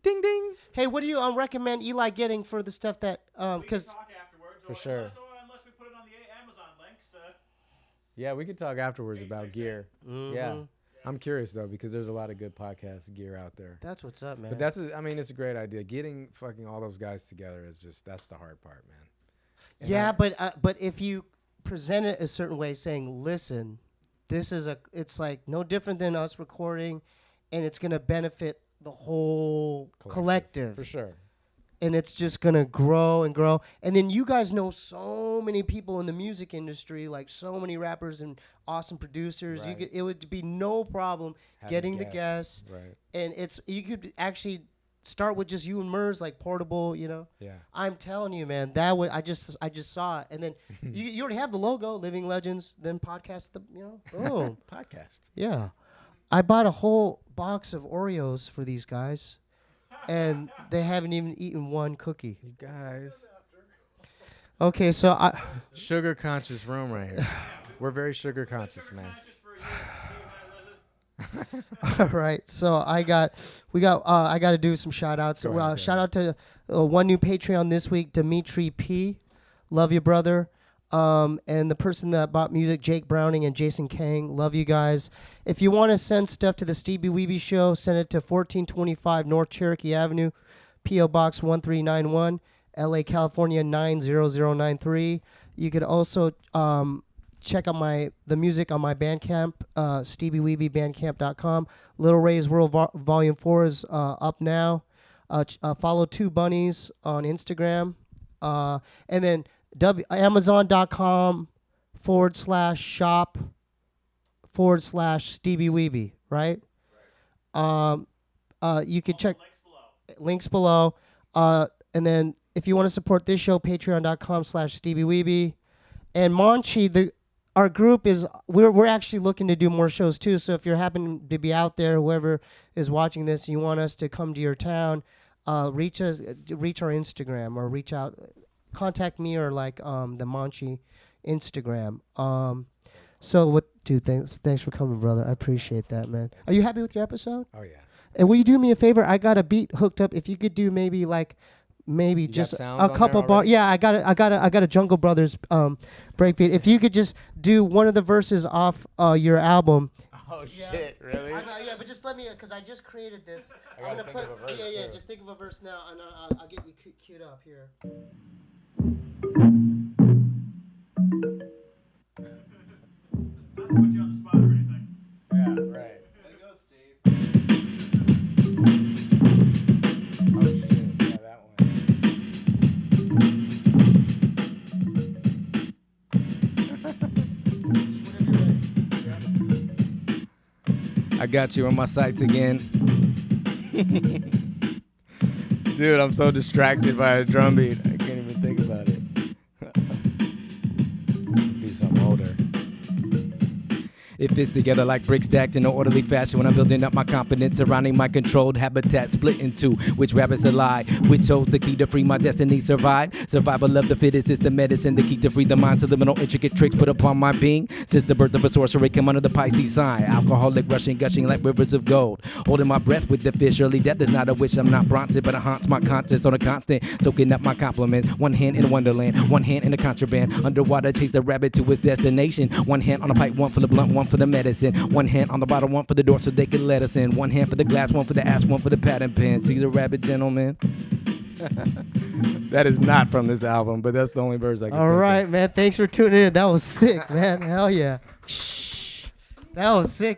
Ding ding. hey, what do you recommend Eligh getting for the stuff that, because Talk afterwards, For or sure. unless we put it on the Amazon links. Yeah, we could talk afterwards about gear. Yeah. I'm curious though, because there's a lot of good podcast gear out there. that's what's up, man. But it's a great idea. Getting fucking all those guys together is that's the hard part, man. And yeah, but if you present it a certain way, saying, listen, it's like no different than us recording, and it's gonna benefit the whole collective. For sure. And it's just gonna grow and grow. And then you guys know so many people in the music industry, like so many rappers and awesome producers. Right. It would be no problem getting the guests. Right. And you could actually start with just you and Murs, like portable, Yeah. I'm telling you, man, that would I just saw it. And then you already have the logo, Living Legends, then podcast boom. Podcast. Yeah. I bought a whole box of Oreos for these guys. And they haven't even eaten one cookie. You guys. Okay, so Sugar conscious room right here. We're very sugar conscious, man. all right. So I got to do some shout outs. Go ahead, Shout out to one new Patreon this week, Dimitri P. Love you, brother. And the person that bought music, Jake Browning and Jason Kang. Love you guys. If you want to send stuff to the Steebee Weebee Show, send it to 1425 North Cherokee Avenue, P.O. Box 1391. LA, California 90093. You could also check out the music on my Bandcamp, SteebeeWeebieBandcamp.com. Little Ray's World Volume 4 is up now. Follow Two Bunnies on Instagram. And then Amazon.com/shop/Steebee Weebie, right? You can check links below. And then if you want to support this show, patreon.com/Steebee Weebie. And Monchi, our group is, we're actually looking to do more shows too. So if you happen to be out there, whoever is watching this, you want us to come to your town, reach our Instagram or reach out, contact me or like the Monchi Instagram. Dude, thanks for coming, brother. I appreciate that, man. Are you happy with your episode? Oh yeah. And will you do me a favor? I got a beat hooked up. If you could do maybe just a couple bars. Yeah, I got a Jungle Brothers breakbeat. If you could just do one of the verses off your album. Oh shit! Really? Yeah, but just let me, because I just created this. I'm gonna put. Yeah. Just think of a verse now, and I'll get you queued up here. Not to put you on the spot or anything. Yeah, right. There you go, Steve. Oh shit! Yeah, that one. I got you on my sights again. Dude, I'm so distracted by a drum beat. I can't even think about it. Be something older. It fits together like bricks stacked in an orderly fashion when I'm building up my confidence surrounding my controlled habitat, split in two. Which rabbits lie? Which holds the key to free my destiny? Survive? Survival of the fittest is the medicine, the key to free the mind. So the mental intricate tricks put upon my being. Since the birth of a sorcerer came under the Pisces sign. Alcoholic rushing, gushing like rivers of gold. Holding my breath with the fish. Early death is not a wish. I'm not Bronson, but it haunts my conscience on a constant. Soaking up my compliment. One hand in Wonderland, one hand in the contraband. Underwater, chase the rabbit to its destination. One hand on the pipe, one for the blunt, one for the medicine. One hand on the bottle, one for the door so they can let us in. One hand for the glass, one for the ass, one for the pattern pen. See the rabbit, gentlemen? That is not from this album, but that's the only verse I can All think right, of. man. Thanks for tuning in. That was sick, man. Hell yeah. That was sick.